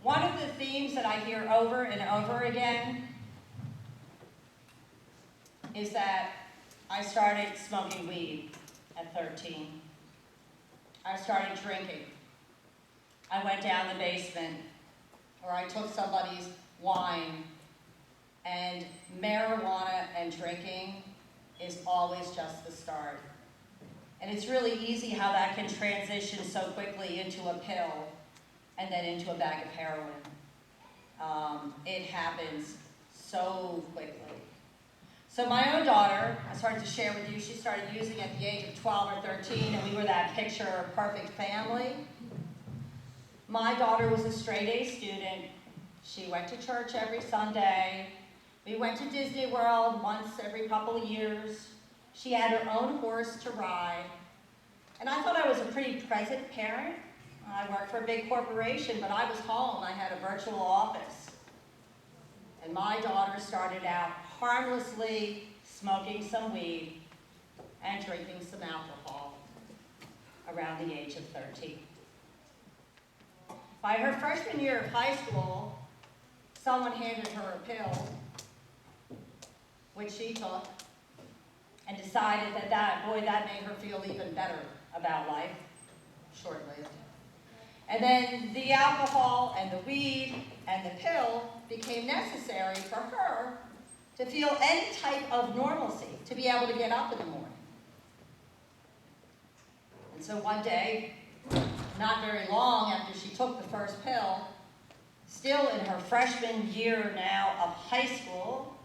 one of the themes that I hear over and over again is that I started smoking weed at 13. I started drinking. I went down the basement, or I took somebody's wine, and marijuana and drinking is always just the start. And it's really easy how that can transition so quickly into a pill and then into a bag of heroin. It happens so quickly. So my own daughter, I started to share with you, she started using at the age of 12 or 13, and we were that picture-perfect family. My daughter was a straight-A student. She went to church every Sunday. We went to Disney World once every couple of years. She had her own horse to ride. And I thought I was a pretty present parent. I worked for a big corporation, but I was home. I had a virtual office. And my daughter started out harmlessly smoking some weed and drinking some alcohol around the age of 13. By her freshman year of high school, someone handed her a pill, which she took, and decided that made her feel even better about life, short-lived. And then the alcohol and the weed and the pill became necessary for her to feel any type of normalcy, to be able to get up in the morning. And so one day, not very long after she took the first pill, still in her freshman year now of high school,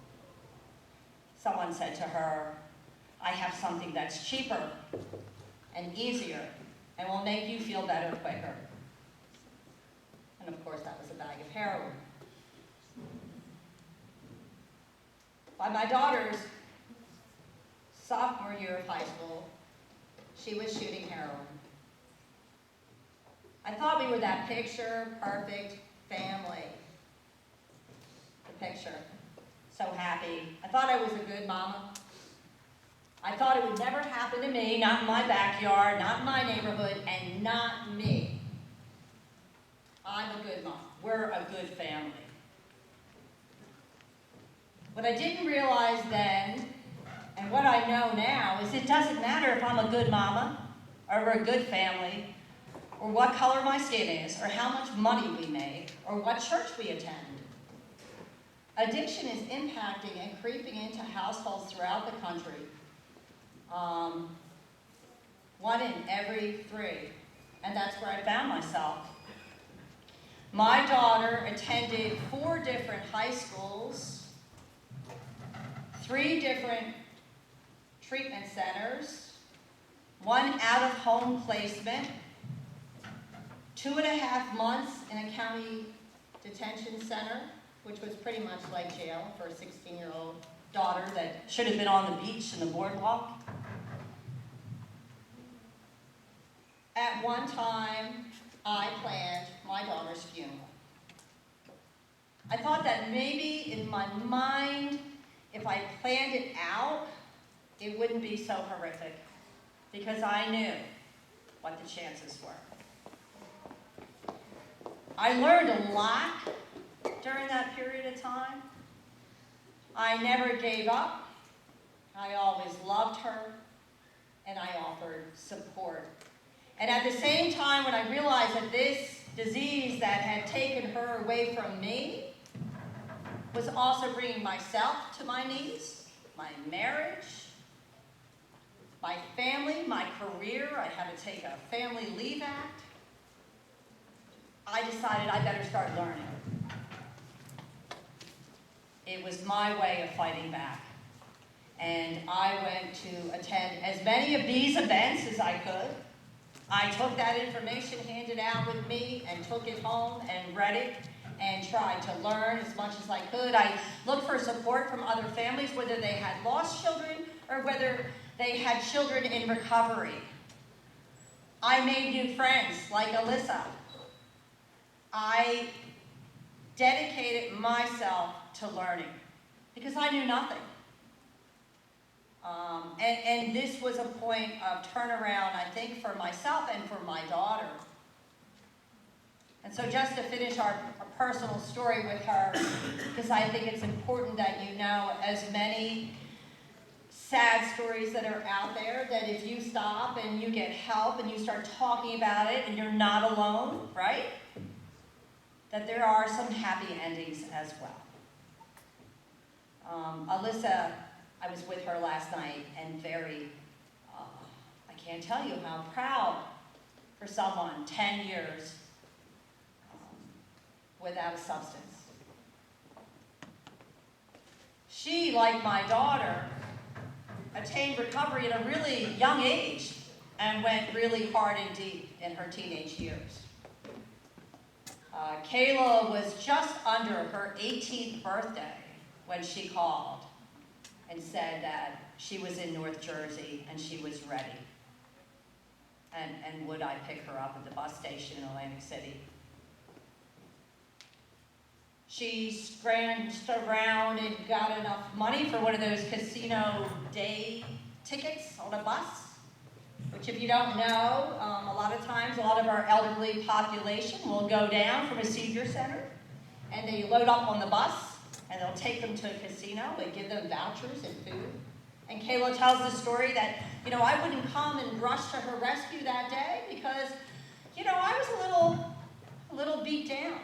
someone said to her, "I have something that's cheaper and easier and will make you feel better quicker." And of course, that was a bag of heroin. By my daughter's sophomore year of high school, she was shooting heroin. I thought we were that picture-perfect family. The picture. So happy. I thought I was a good mama. I thought it would never happen to me, not in my backyard, not in my neighborhood, and not me. I'm a good mom. We're a good family. What I didn't realize then, and what I know now, is it doesn't matter if I'm a good mama, or we're a good family, or what color my skin is, or how much money we make, or what church we attend. Addiction is impacting and creeping into households throughout the country. 1 in every 3, and that's where I found myself. My daughter attended 4 different high schools, 3 different treatment centers, 1 out-of-home placement, 2.5 months in a county detention center, which was pretty much like jail for a 16-year-old daughter that should have been on the beach and the boardwalk. At one time, I planned my daughter's funeral. I thought that maybe in my mind, if I planned it out, it wouldn't be so horrific, because I knew what the chances were. I learned a lot during that period of time. I never gave up. I always loved her, and I offered support. And at the same time, when I realized that this disease that had taken her away from me was also bringing myself to my knees, my marriage, my family, my career, I had to take a family leave act, I decided I better start learning. It was my way of fighting back. And I went to attend as many of these events as I could. I took that information handed out with me and took it home and read it and tried to learn as much as I could. I looked for support from other families, whether they had lost children or whether they had children in recovery. I made new friends like Alyssa. I dedicated myself to learning because I knew nothing. And this was a point of turnaround, I think, for myself and for my daughter. And so just to finish our personal story with her, because I think it's important that you know as many sad stories that are out there, that if you stop and you get help and you start talking about it and you're not alone, right? That there are some happy endings as well. Alyssa, I was with her last night and I can't tell you how proud for someone 10 years without a substance. She, like my daughter, attained recovery at a really young age and went really hard and deep in her teenage years. Kayla was just under her 18th birthday when she called and said that she was in North Jersey and she was ready. And would I pick her up at the bus station in Atlantic City? She scrounged around and got enough money for one of those casino day tickets on a bus, which if you don't know, a lot of times a lot of our elderly population will go down from a senior center and they load up on the bus and they'll take them to a casino and give them vouchers and food. And Kayla tells the story that, I wouldn't come and rush to her rescue that day because, I was a little beat down.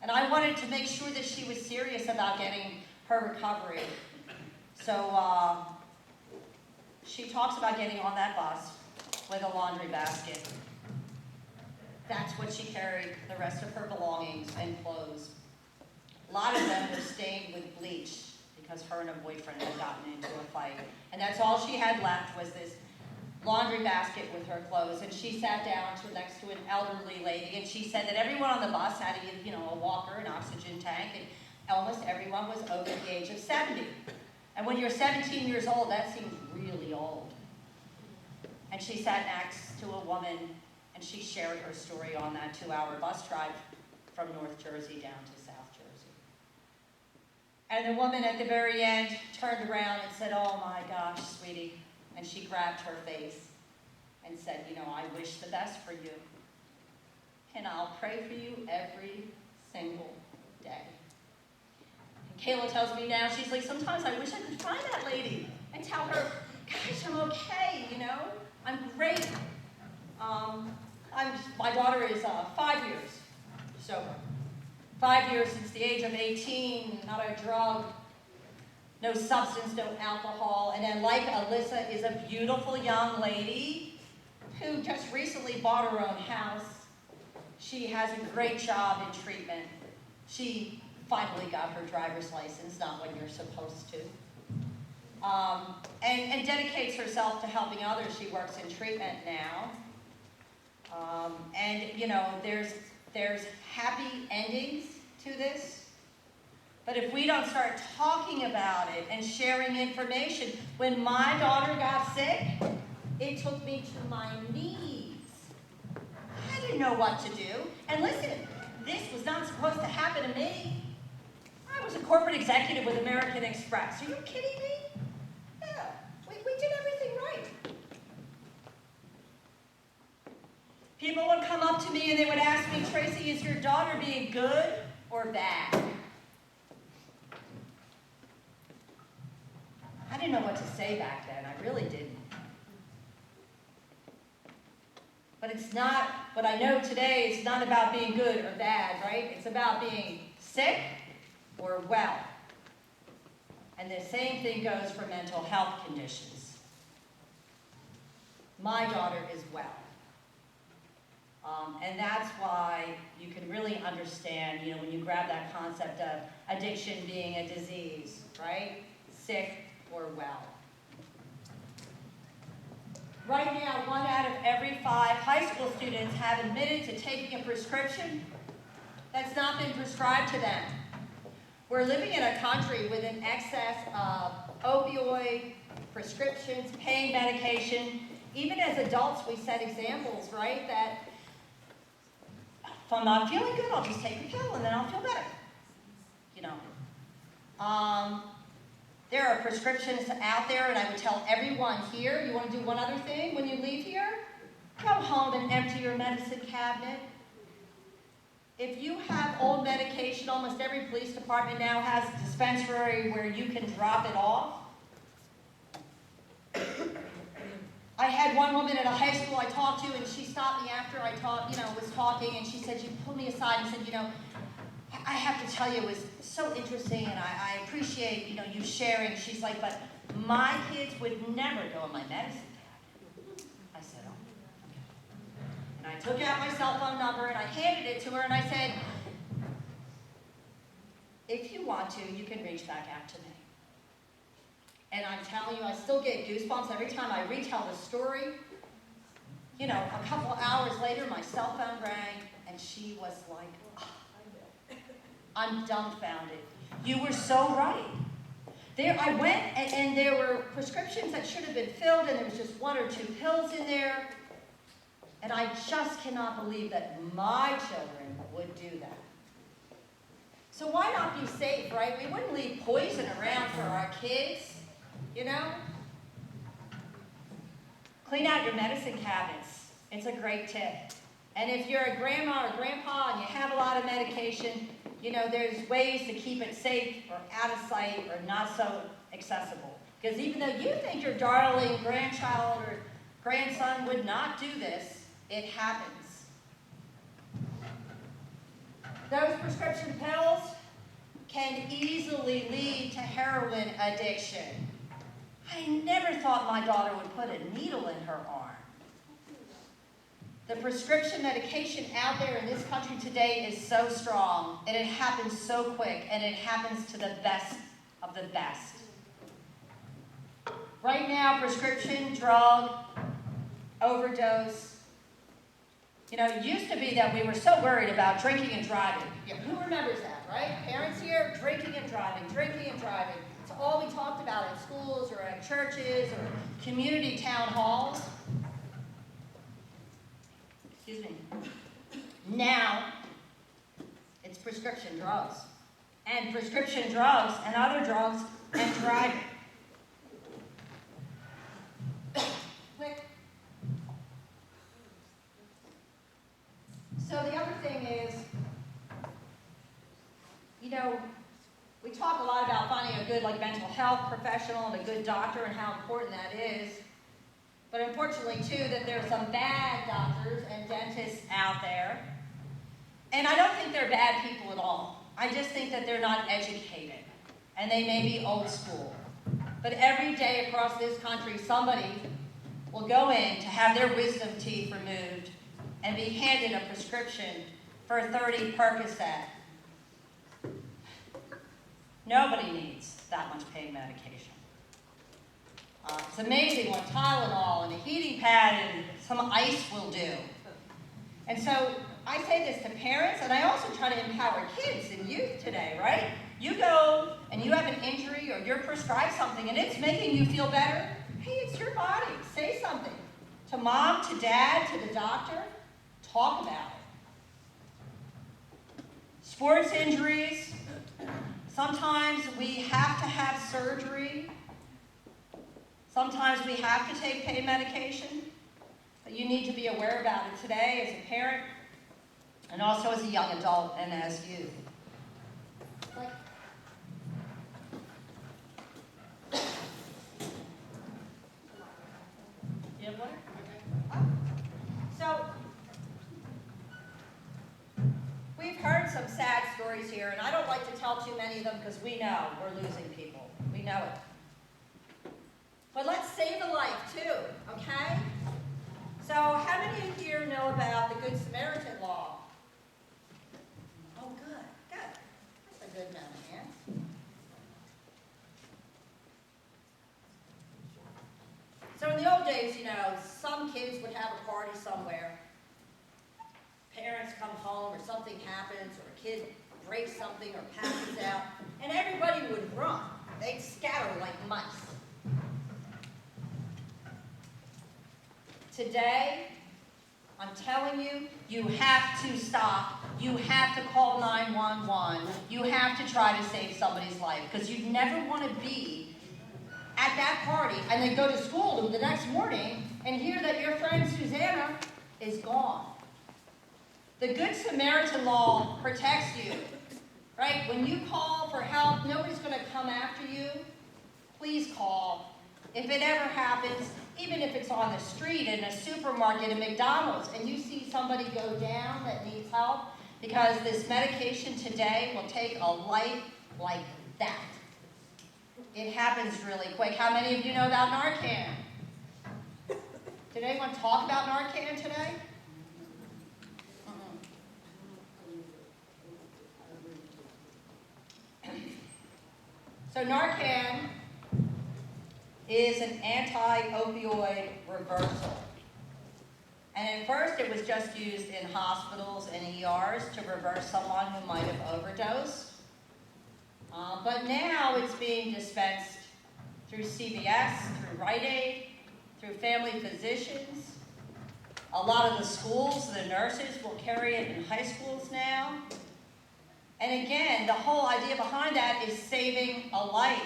And I wanted to make sure that she was serious about getting her recovery. So she talks about getting on that bus with a laundry basket. That's what she carried, the rest of her belongings and clothes. A lot of them were stained with bleach because her and her boyfriend had gotten into a fight. And that's all she had left was this laundry basket with her clothes. And she sat down next to an elderly lady, and she said that everyone on the bus had a walker, an oxygen tank, and almost everyone was over the age of 70. And when you're 17 years old, that seems really old. And she sat next to a woman, and she shared her story on that 2-hour bus drive from North Jersey down to South Jersey. And the woman at the very end turned around and said, "Oh my gosh, sweetie." And she grabbed her face and said, "I wish the best for you. And I'll pray for you every single day." And Kayla tells me now, she's like, sometimes I wish I could find that lady and tell her, "Gosh, I'm okay, I'm great." My daughter is 5 years sober. 5 years since the age of 18, not a drug, no substance, no alcohol. And then like Alyssa is a beautiful young lady who just recently bought her own house. She has a great job in treatment. She finally got her driver's license, not when you're supposed to. And dedicates herself to helping others. She works in treatment now. There's happy endings to this. But if we don't start talking about it and sharing information, when my daughter got sick, it took me to my knees. I didn't know what to do. And listen, this was not supposed to happen to me. I was a corporate executive with American Express. Are you kidding me? Yeah, we did everything right. People would come up to me and they would ask me, "Tracy, is your daughter being good or bad?" I didn't know what to say back then. I really didn't. But it's not, what I know today, it's not about being good or bad, right? It's about being sick or well. And the same thing goes for mental health conditions. My daughter is well. And that's why you can really understand, when you grab that concept of addiction being a disease, right? Sick or well. Right now, 1 out of every 5 high school students have admitted to taking a prescription that's not been prescribed to them. We're living in a country with an excess of opioid, prescriptions, pain medication. Even as adults, we set examples, right? That if I'm not feeling good, I'll just take a pill and then I'll feel better. There are prescriptions out there, and I would tell everyone here, you want to do one other thing when you leave here? Go home and empty your medicine cabinet. If you have old medication, almost every police department now has a dispensary where you can drop it off. I had one woman at a high school I talked to, and she stopped me after I was talking, and she said, she pulled me aside and said, I have to tell you, it was so interesting, and I appreciate, you sharing. She's like, but my kids would never go in my medicine cabinet. I said, oh, okay. And I took out my cell phone number, and I handed it to her, and I said, if you want to, you can reach back out to me. And I'm telling you, I still get goosebumps every time I retell the story. A couple hours later, my cell phone rang, and she was like, oh, I'm dumbfounded. You were so right. I went, and there were prescriptions that should have been filled, and there was just 1 or 2 pills in there. And I just cannot believe that my children would do that. So why not be safe, right? We wouldn't leave poison around for our kids, Clean out your medicine cabinets. It's a great tip. And if you're a grandma or grandpa and you have a lot of medication, there's ways to keep it safe or out of sight or not so accessible. Because even though you think your darling grandchild or grandson would not do this, it happens. Those prescription pills can easily lead to heroin addiction. I never thought my daughter would put a needle in her arm. The prescription medication out there in this country today is so strong, and it happens so quick, and it happens to the best of the best. Right now, prescription drug overdose. You know, it used to be that we were so worried about drinking and driving. Yeah, who remembers that, right? Parents here, drinking and driving, drinking and driving. It's all we talked about at schools or at churches or community town halls. Excuse me. Now, it's prescription drugs. And prescription drugs and other drugs and driving. Click. So the other thing is, you know, we talk a lot about finding a good mental health professional and a good doctor and how important that is. But unfortunately, too, that there are some bad doctors and dentists out there. And I don't think they're bad people at all. I just think that they're not educated. And they may be old school. But every day across this country, somebody will go in to have their wisdom teeth removed and be handed a prescription for 30 Percocet. Nobody needs that much pain medication. It's amazing what Tylenol and a heating pad and some ice will do. And so I say this to parents, and I also try to empower kids and youth today, right? You go and you have an injury or you're prescribed something and it's making you feel better. Hey, it's your body. Say something to mom, to dad, to the doctor. Talk about it. Sports injuries. Sometimes we have to have surgery. Sometimes we have to take pain medication. But you need to be aware about it today as a parent and also as a young adult and as youth. You have water? Okay. So, we've heard some sad stories here, and I don't like to tell too many of them because we know we're losing people. We know it. But let's save a life too, okay? So, how many of you here know about the Good Samaritan law? Oh, good, good. That's a good amount of hands. So in the old days, you know, some kids would have a party somewhere. Parents come home or something happens or a kid breaks something or passes out, and everybody would run. They'd scatter like mice. Today, I'm telling you, you have to stop. You have to call 911. You have to try to save somebody's life because you never want to be at that party and then go to school the next morning and hear that your friend Susanna is gone. The Good Samaritan law protects you, right? When you call for help, nobody's going to come after you. Please call. If it ever happens, even if it's on the street, in a supermarket, in McDonald's, and you see somebody go down that needs help, because this medication today will take a life like that. It happens really quick. How many of you know about Narcan? Did anyone talk about Narcan today? So Narcan is an anti-opioid reversal. And at first it was just used in hospitals and ERs to reverse someone who might have overdosed. But now it's being dispensed through CVS, through Rite Aid, through family physicians. A lot of the schools, the nurses will carry it in high schools now. And again, the whole idea behind that is saving a life.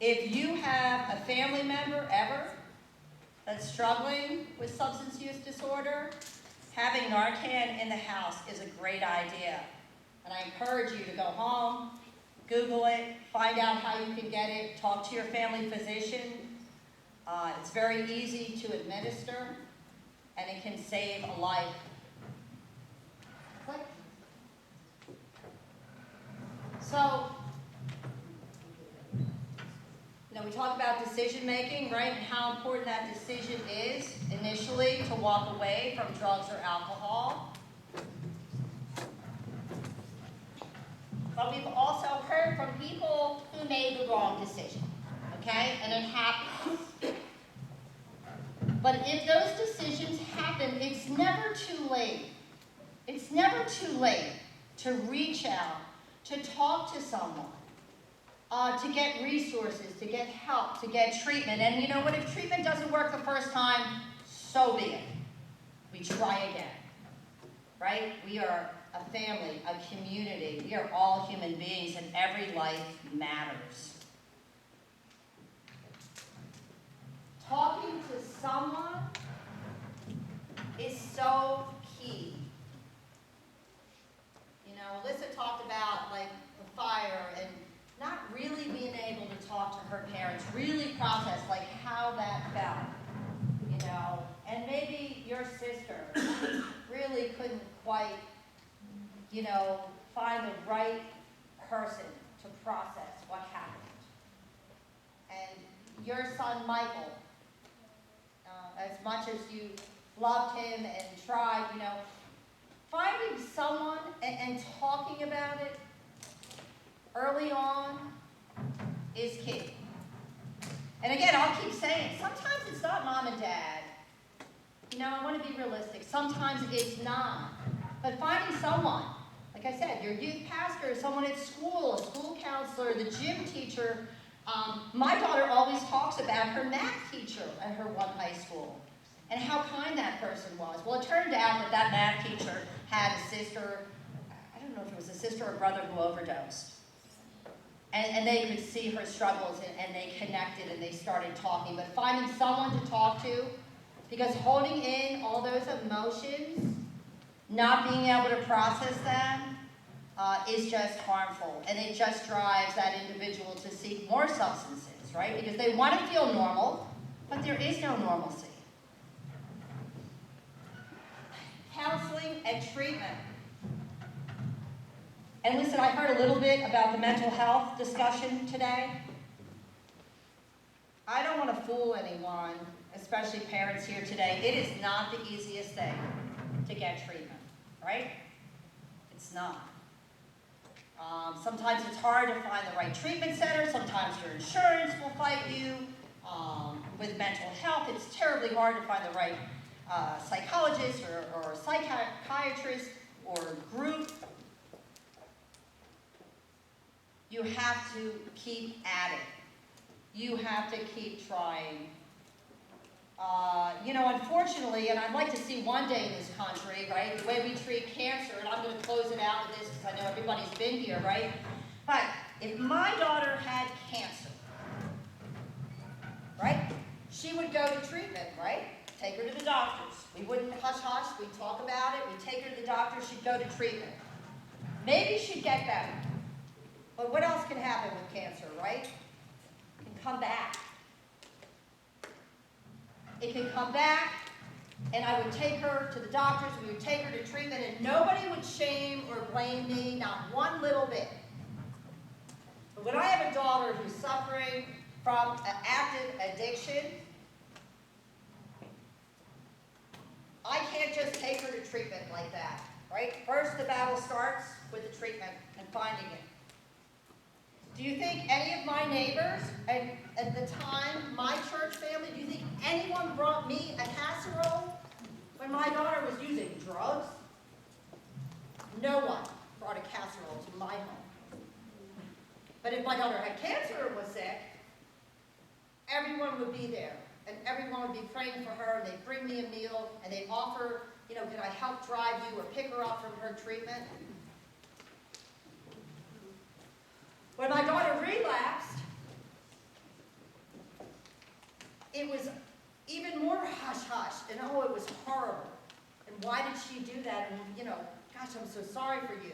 If you have a family member ever that's struggling with substance use disorder, having Narcan in the house is a great idea. And I encourage you to go home, Google it, find out how you can get it, talk to your family physician. It's very easy to administer, and it can save a life. Click. So, Now we talk about decision making, right, and how important that decision is initially to walk away from drugs or alcohol. But we've also heard from people who made the wrong decision, okay, and it happens. But if those decisions happen, it's never too late. It's never too late to reach out, to talk to someone, to get resources, to get help, to get treatment. And you know what? If treatment doesn't work the first time, so be it. We try again, right? We are a family, a community. We are all human beings, and every life matters. Talking to someone is so key. You know, Alyssa talked about like the fire and not really being able to talk to her parents, really process like how that felt, you know, and maybe your sister really couldn't quite, you know, find the right person to process what happened. And your son Michael, as much as you loved him and tried, you know, finding someone and talking about it early on is key. And again, I'll keep saying, sometimes it's not mom and dad. You know, I want to be realistic. Sometimes it's not. But finding someone, like I said, your youth pastor, someone at school, a school counselor, the gym teacher. My daughter always talks about her math teacher at her one high school and how kind that person was. Well, it turned out that that math teacher had a sister, I don't know if it was a sister or brother who overdosed. And they could see her struggles and they connected and they started talking. But finding someone to talk to, because holding in all those emotions, not being able to process them, is just harmful. And it just drives that individual to seek more substances, right? Because they want to feel normal, but there is no normalcy. Counseling and treatment. And listen, I heard a little bit about the mental health discussion today. I don't want to fool anyone, especially parents here today. It is not the easiest thing to get treatment, right? It's not. Sometimes it's hard to find the right treatment center. Sometimes your insurance will fight you. With mental health, it's terribly hard to find the right psychologist or psychiatrist or group. You have to keep at it. You have to keep trying. You know, unfortunately, and I'd like to see one day in this country, right, the way we treat cancer, and I'm going to close it out with this because I know everybody's been here, right? But if my daughter had cancer, right, she would go to treatment, right? Take her to the doctors. We wouldn't hush-hush. We'd talk about it. We'd take her to the doctor. She'd go to treatment. Maybe she'd get better. But what else can happen with cancer, right? It can come back. It can come back, and I would take her to the doctors, we would take her to treatment, and nobody would shame or blame me, not one little bit. But when I have a daughter who's suffering from an active addiction, I can't just take her to treatment like that, right? First, the battle starts with the treatment and finding it. Do you think any of my neighbors, and at the time, my church family, do you think anyone brought me a casserole when my daughter was using drugs? No one brought a casserole to my home. But if my daughter had cancer and was sick, everyone would be there. And everyone would be praying for her, and they'd bring me a meal, and they'd offer, you know, can I help drive you or pick her up from her treatment? When my daughter relapsed, it was even more hush-hush, and oh, it was horrible. And why did she do that? And, you know, gosh, I'm so sorry for you.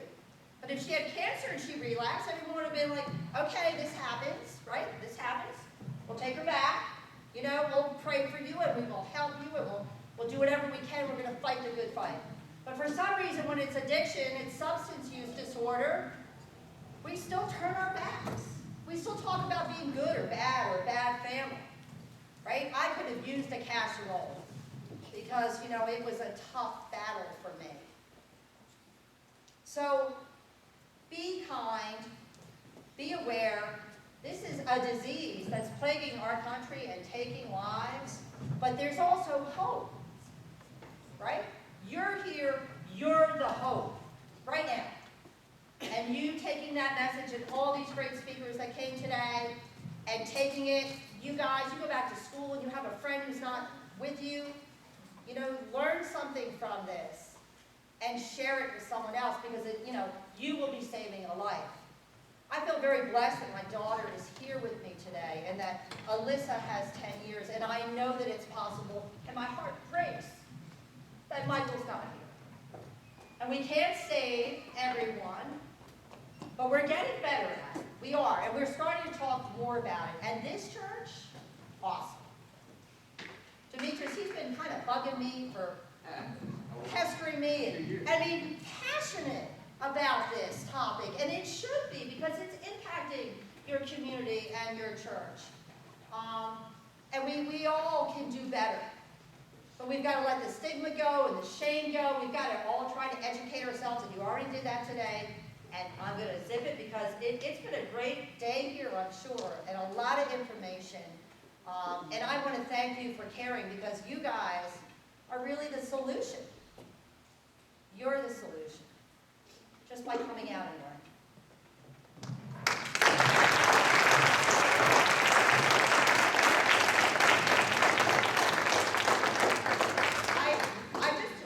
But if she had cancer and she relapsed, everyone would have been like, okay, this happens, right? This happens. We'll take her back. You know, we'll pray for you, and we will help you, and we'll do whatever we can. We're going to fight the good fight. But for some reason, when it's addiction, it's substance use disorder, we still turn our backs. We still talk about being good or bad right? I could have used a casserole because, you know, it was a tough battle for me. So be kind, be aware. This is a disease that's plaguing our country and taking lives, but there's also hope, right? You're here, you're the hope, right now. And you taking that message and all these great speakers that came today and taking it, you guys, you go back to school and you have a friend who's not with you, you know, learn something from this and share it with someone else because, it, you know, you will be saving a life. I feel very blessed that my daughter is here with me today and that Alyssa has 10 years and I know that it's possible and my heart breaks that Michael's not here. And we can't save everyone, but we're getting better at it. We are, and we're starting to talk more about it. And this church, awesome. Demetrius, he's been kind of bugging me for pestering me and I mean, passionate about this topic, and it should be because it's impacting your community and your church. And we all can do better. But we've got to let the stigma go and the shame go. We've got to all try to educate ourselves, and you already did that today. And I'm going to zip it because it's been a great day here, I'm sure, and a lot of information. And I want to thank you for caring because you guys are really the solution. You're the solution. Just by coming out and learning.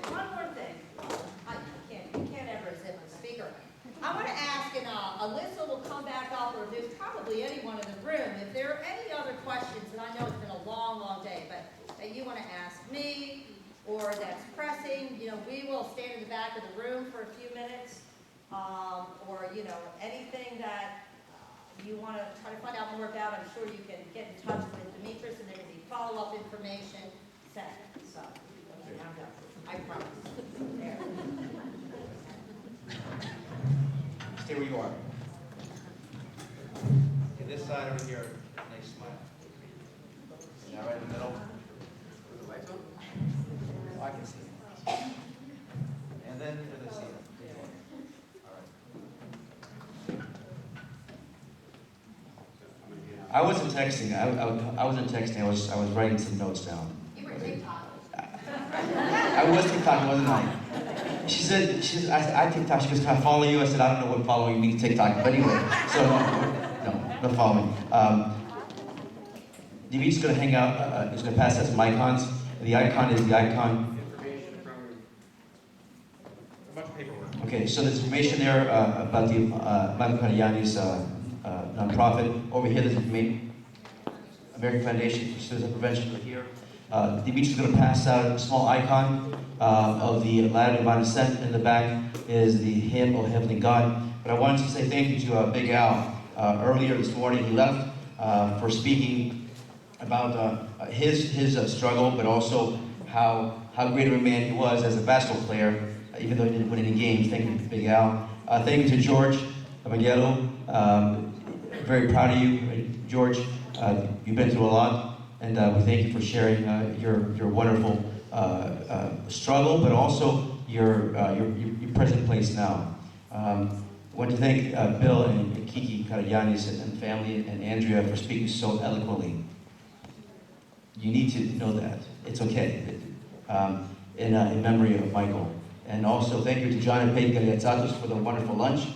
One more thing. You can't ever zip a speaker. I want to ask, and Alyssa will come back up, or there's probably anyone in the room, if there are any other questions, and I know it's been a long, long day, but that you want to ask me, or that's pressing, you know, we will stand in the back of the room for a few minutes. Or, you know, anything that you want to try to find out more about, I'm sure you can get in touch with Demetrius and there can be follow-up information sent. So, I'm done. I promise. There. Stay where you are. Okay, this side over here, nice smile. Now right in the middle. With the lights on? Oh, I can see it. And then for the seat. I wasn't texting. I wasn't texting. I was writing some notes down. You were TikTok. I was TikTok, wasn't I? She said, I TikTok. She goes, can I follow you? I said, I don't know what following means TikTok. But anyway, so no following. Demetrius is going to hang out. He's going to pass out some icons. The icon is the icon. Information from a bunch of paperwork. Okay, so there's information there about the Michael Kanayanis nonprofit. Over here, there's information. American Foundation for Suicide Prevention right here. Demetrius is going to pass out a small icon of the Ladder of Divine Ascent. In the back is the hymn, O Heavenly God. But I wanted to say thank you to Big Al. Earlier this morning, he left for speaking about his struggle, but also how great of a man he was as a basketball player, even though he didn't win any games. Thank you, Big Al. Thank you to George Abagello. Very proud of you, George. You've been through a lot, and we thank you for sharing your wonderful struggle, but also your present place now. I want to thank Bill and Kiki Karagianis and family and Andrea for speaking so eloquently. You need to know that. It's okay. In memory of Michael. And also thank you to John and Peggy Galiatzatos for the wonderful lunch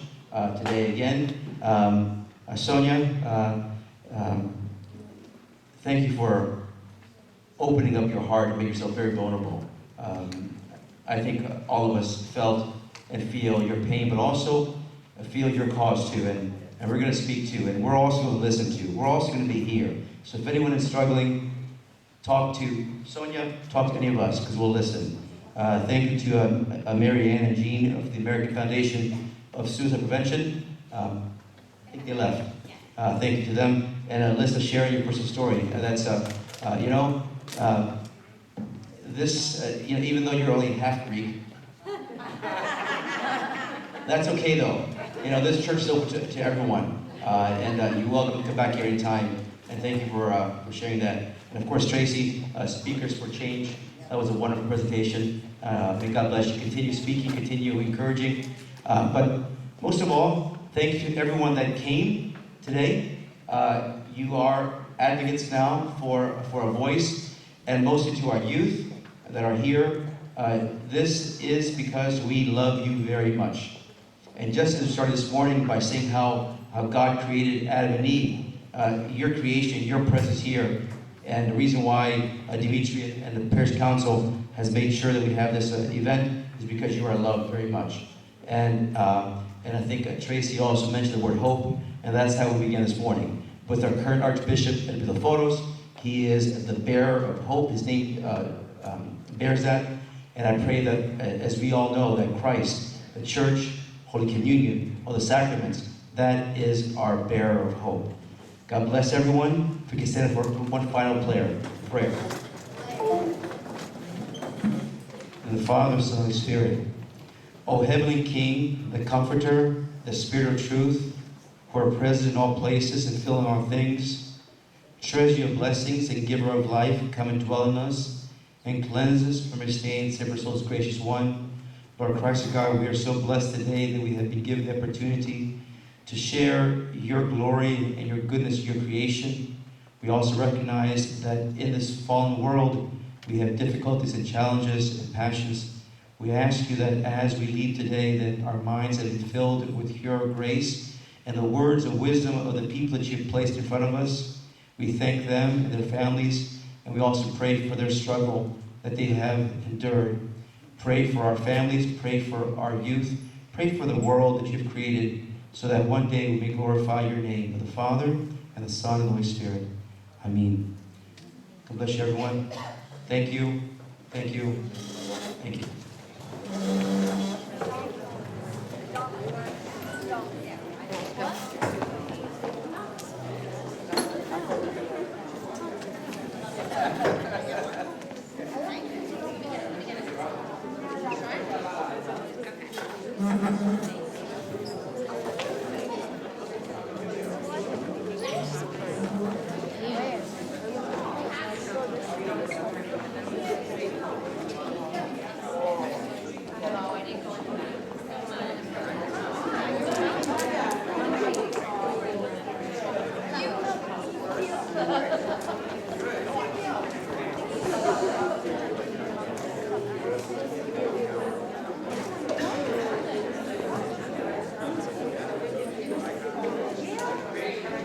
today again. Sonia, thank you for opening up your heart and make yourself very vulnerable. I think all of us felt and feel your pain, but also feel your cause too, and we're going to speak to, and we're also going to listen to. We're also going to be here. So if anyone is struggling, talk to Sonia, talk to any of us, because we'll listen. Thank you to Mary Ann and Jean of the American Foundation of Suicide Prevention. I think they left. Thank you to them. And Alyssa, sharing your personal story. That's, even though you're only half Greek, that's okay though. This church is open to everyone. And you're welcome to come back here anytime. And thank you for sharing that. And of course, Tracy, Speakers for Change. That was a wonderful presentation. May God bless you. Continue speaking, continue encouraging. But most of all, thank you to everyone that came today. You are advocates now for a voice, and mostly to our youth that are here. This is because we love you very much. And just as we started this morning by saying how God created Adam and Eve, your creation, your presence here, and the reason why Dimitri and the Parish Council has made sure that we have this event is because you are loved very much. And I think Tracy also mentioned the word hope, and that's how we began this morning. With our current Archbishop and with the photos, he is the bearer of hope. His name bears that. And I pray that, as we all know, that Christ, the Church, Holy Communion, all the sacraments, that is our bearer of hope. God bless everyone. If we can stand for one final prayer. In the Father, Son, and Spirit. O Heavenly King, the Comforter, the Spirit of Truth, who are present in all places and filling all things, treasure of blessings and giver of life, come and dwell in us, and cleanse us from our stains, ever souls, gracious one. Lord Christ, God, we are so blessed today that we have been given the opportunity to share your glory and your goodness, your creation. We also recognize that in this fallen world, we have difficulties and challenges and passions. We ask you that as we leave today, that our minds have been filled with your grace and the words of wisdom of the people that you've placed in front of us. We thank them and their families, and we also pray for their struggle that they have endured. Pray for our families, pray for our youth, pray for the world that you've created, so that one day we may glorify your name, of the Father, and the Son, and the Holy Spirit. Amen. God bless you, everyone. Thank you. Thank you. Thank you.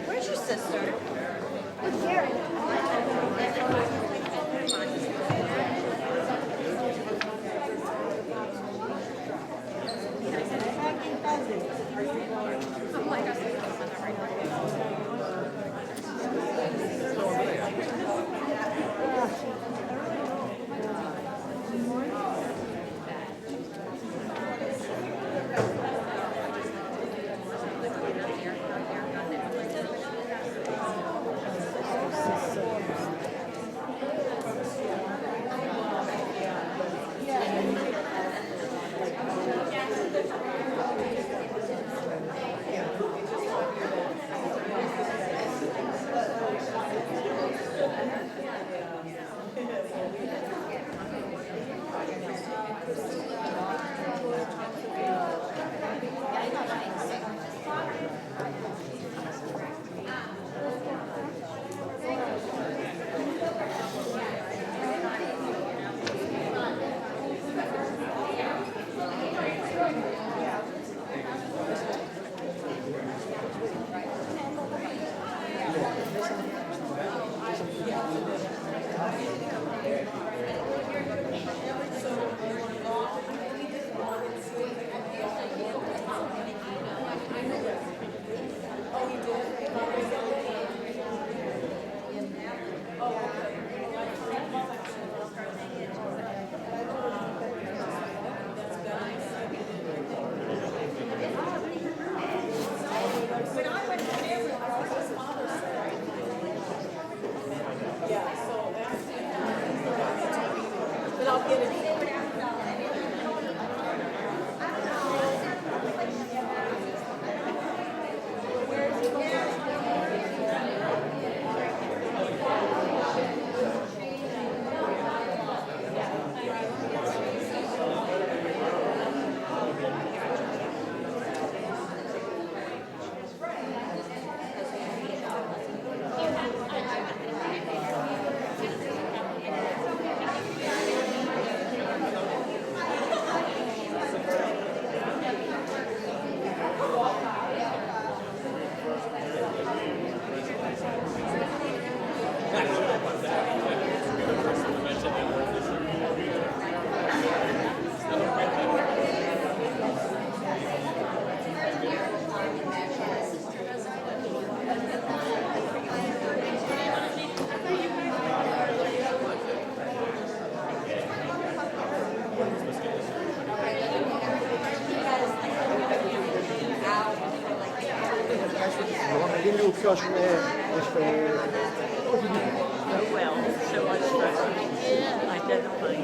Where's your sister? discussion Well, so much for identifying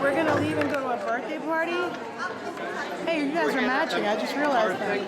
We're gonna leave and go to a birthday party. Hey, you guys are matching. I just realized that.